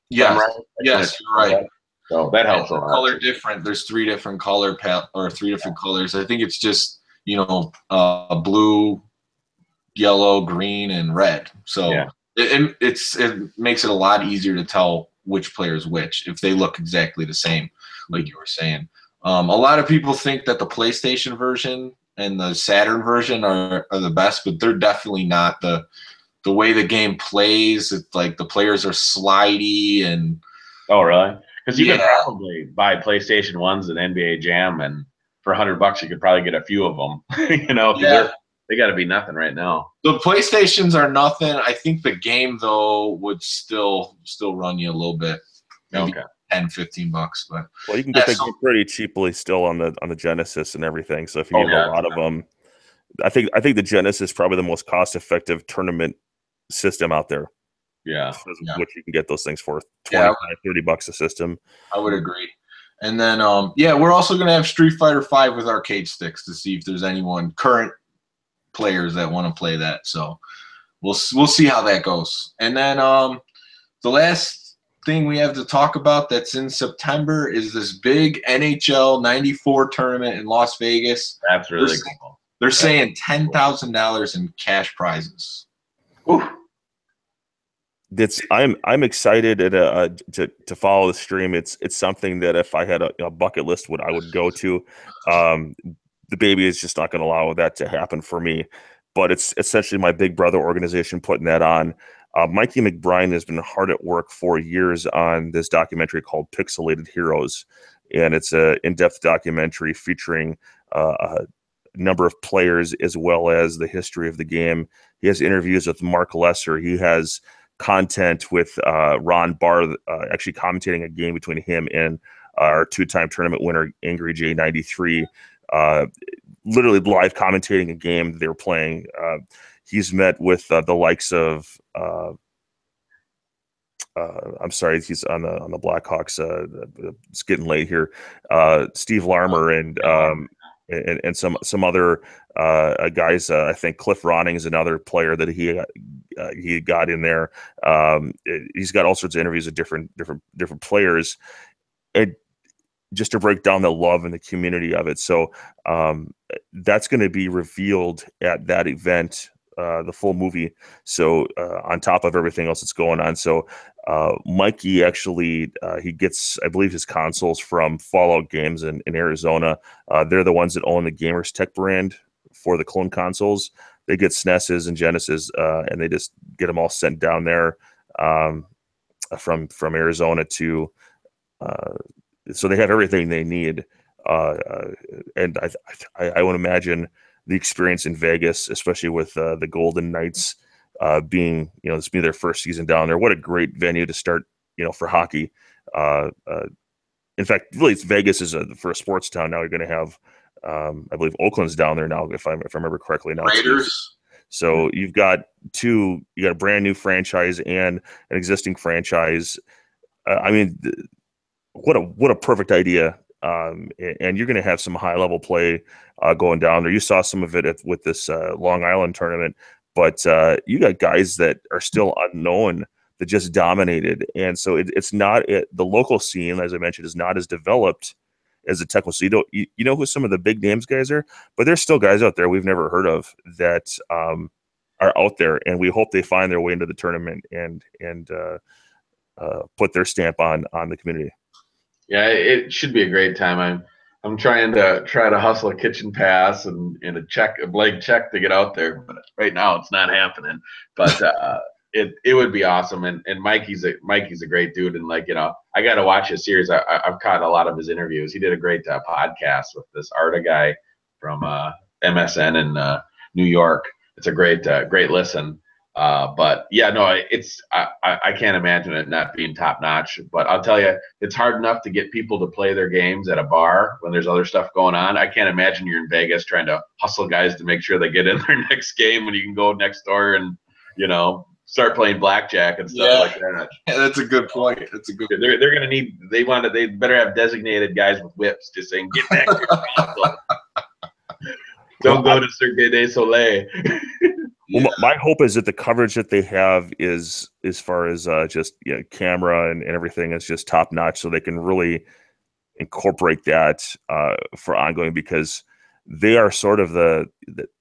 Yes, right? Yes, you're right. So that helps a lot. Color different. There's 3 different color or 3 different colors. I think it's just blue, yellow, green, and red. So yeah. it makes it a lot easier to tell which player is which if they look exactly the same, like you were saying. A lot of people think that the PlayStation version and the Saturn version are the best, but they're definitely not. The way the game plays, it's like the players are slidey and. Oh, really? Because you could probably buy PlayStation 1s and NBA Jam, and for $100 you could probably get a few of them. They got to be nothing right now. The PlayStations are nothing. I think the game though would still run you a little bit. Maybe okay. $10-15. But well, you can get that game pretty cheaply still on the Genesis and everything. So if you need a lot of them, I think the Genesis is probably the most cost effective tournament system out there. Yeah. Which you can get those things for $25-$30 a system. I would agree. And then we're also gonna have Street Fighter V with arcade sticks to see if there's anyone current players that want to play that. So we'll see how that goes. And then the last thing we have to talk about that's in September is this big NHL '94 tournament in Las Vegas. That's really cool. They're saying $10,000 in cash prizes. Ooh. I'm excited to follow the stream. It's something that if I had a bucket list, I would go to. The baby is just not going to allow that to happen for me. But it's essentially my big brother organization putting that on. Mikey McBride has been hard at work for years on this documentary called Pixelated Heroes, and it's an in-depth documentary featuring a number of players as well as the history of the game. He has interviews with Mark Lesser. He has content with Ron Barr actually commentating a game between him and our two-time tournament winner Angry J93, literally live commentating a game they were playing. He's met with the likes of I'm sorry, he's on the Blackhawks. It's getting late here. Steve Larmer and some other guys. I think Cliff Ronning is another player that he got in there. He's got all sorts of interviews with different players, and just to break down the love and the community of it. So that's going to be revealed at that event, the full movie. So on top of everything else that's going on. So Mikey actually, he gets, I believe, his consoles from Fallout Games in Arizona. They're the ones that own the Gamers Tech brand for the Clone consoles. They get SNESs and Genesis, and they just get them all sent down there from Arizona to so they have everything they need. And I would imagine the experience in Vegas, especially with the Golden Knights being, this be their first season down there. What a great venue to start, for hockey. In fact, really, Vegas is for a sports town. Now you're going to have, I believe, Oakland's down there now, if I remember correctly. Now Raiders. So you got a brand new franchise and an existing franchise. I mean, what a perfect idea. And you're going to have some high level play going down there. You saw some of it with this Long Island tournament, but you got guys that are still unknown that just dominated. And so it's not the local scene, as I mentioned, is not as developed as the Tecmo. So you know who some of the big names guys are, but there's still guys out there we've never heard of that are out there, and we hope they find their way into the tournament and put their stamp on the community. Yeah, it should be a great time. I'm trying to hustle a kitchen pass and a blank check to get out there, but right now it's not happening. But it would be awesome. And Mikey's a great dude. And I got to watch his series. I've caught a lot of his interviews. He did a great podcast with this Arta guy from MSN in New York. It's a great listen. But yeah, no, I can't imagine it not being top notch. But I'll tell you, it's hard enough to get people to play their games at a bar when there's other stuff going on. I can't imagine you're in Vegas trying to hustle guys to make sure they get in their next game when you can go next door and start playing blackjack and stuff like that. Yeah, that's a good point. That's a good. They're gonna need. They better have designated guys with whips just saying, "Get back to your console." Don't go to Cirque du Soleil. Well, my hope is that the coverage that they have is, as far as just camera and everything, is just top notch, so they can really incorporate that for ongoing, because they are sort of they're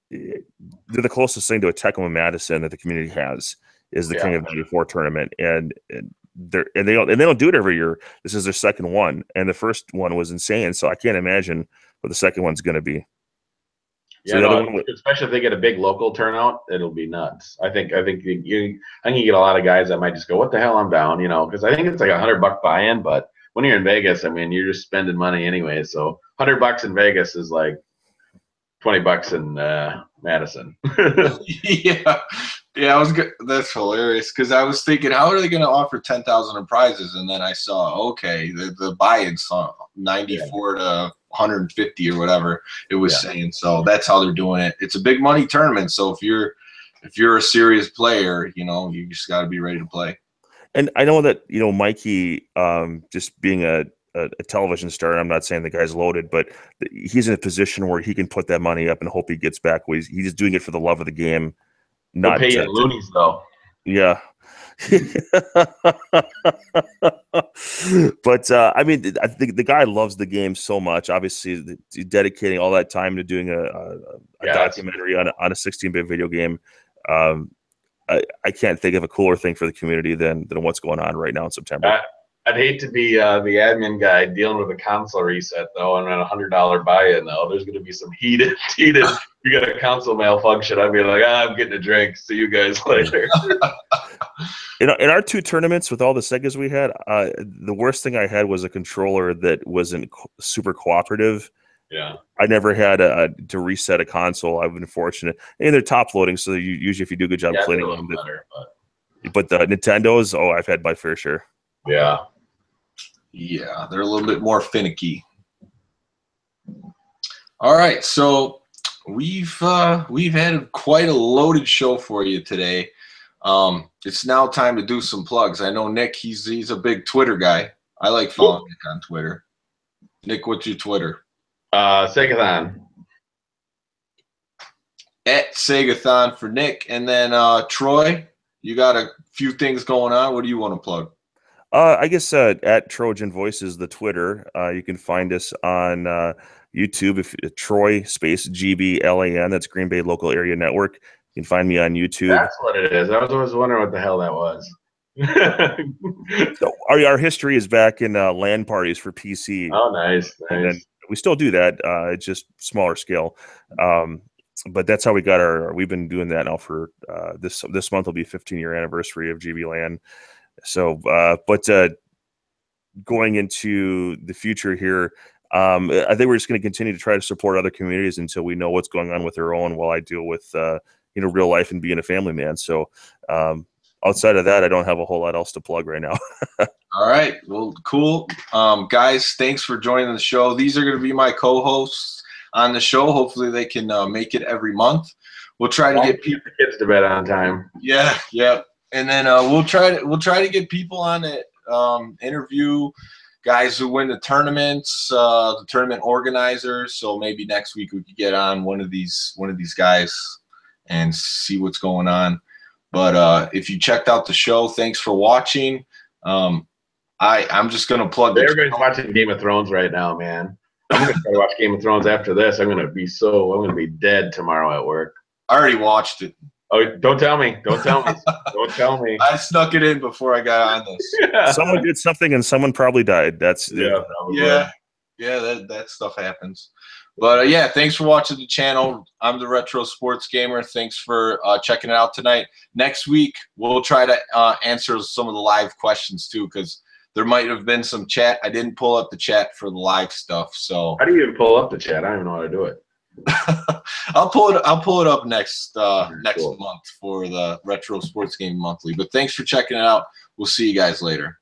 the closest thing to a Tecmo Madison that the community has, is the King of 94 tournament, and they don't do it every year. This is their second one, and the first one was insane. So I can't imagine what the second one's going to be. Yeah, especially if they get a big local turnout, it'll be nuts. I think you get a lot of guys that might just go, "What the hell, I'm down," because I think it's like $100 buy-in. But when you're in Vegas, I mean, you're just spending money anyway. So $100 in Vegas is like $20 in Madison. Yeah, Yeah, I was good. That's hilarious because I was thinking, how are they going to offer 10,000 in prizes? And then I saw, okay, the buy-in's 94 to 150 or whatever it was saying. So that's how they're doing it. It's a big money tournament. So if you're a serious player, you know, you just got to be ready to play. And I know that, you know, Mikey, just being a television star, I'm not saying the guy's loaded, but he's in a position where he can put that money up and hope he gets back. He's just doing it for the love of the game. Not pay in loonies though. Yeah. But I mean, I think the guy loves the game so much. Obviously, dedicating all that time to doing a documentary on a 16-bit video game. I can't think of a cooler thing for the community than what's going on right now in September. I'd hate to be the admin guy dealing with a console reset though, and a $100 buy-in though. There's going to be some heated. You got a console malfunction. I'd be like, I'm getting a drink. See you guys later. In our two tournaments with all the Segas we had, the worst thing I had was a controller that wasn't super cooperative. Yeah, I never had to reset a console. I've been fortunate, and they're top loading, so usually if you do a good job cleaning them. But the Nintendos, I've had my fair share. Yeah, they're a little bit more finicky. All right, so we've had quite a loaded show for you today. It's now time to do some plugs. I know Nick, he's a big Twitter guy. I like following Nick on Twitter. Nick, what's your Twitter? Segathon. At Segathon for Nick. And then Troy, you got a few things going on. What do you want to plug? I guess at Trojan Voices, the Twitter. You can find us on YouTube. If Troy space GBLAN, that's Green Bay Local Area Network. You can find me on YouTube. That's what it is. I was always wondering what the hell that was. So our history is back in LAN parties for PC. Oh, nice. And then we still do that. It's just smaller scale. But that's how we got we've been doing that now for this month will be 15-year anniversary of GBLAN. So, but going into the future here, I think we're just going to continue to try to support other communities until we know what's going on with their own while I deal with, real life and being a family man. So, outside of that, I don't have a whole lot else to plug right now. All right. Well, cool. Guys, thanks for joining the show. These are going to be my co-hosts on the show. Hopefully they can make it every month. We'll try to get the kids to bed on time. Yeah. And then we'll try to get people on it, interview guys who win the tournaments, the tournament organizers. So maybe next week we could get on one of these guys and see what's going on. But if you checked out the show, thanks for watching. I'm just gonna plug. Everybody's watching Game of Thrones right now, man. I'm gonna try to watch Game of Thrones after this. I'm gonna be dead tomorrow at work. I already watched it. Oh, don't tell me. Don't tell me. Don't tell me. I snuck it in before I got on this. Someone did something and someone probably died. That's yeah. That stuff happens. But yeah, thanks for watching the channel. I'm the Retro Sports Gamer. Thanks for checking it out tonight. Next week we'll try to answer some of the live questions too, because there might have been some chat. I didn't pull up the chat for the live stuff. So how do you even pull up the chat? I don't even know how to do it. I'll pull it up next month for the Retro Sports Game Monthly. But thanks for checking it out. We'll see you guys later.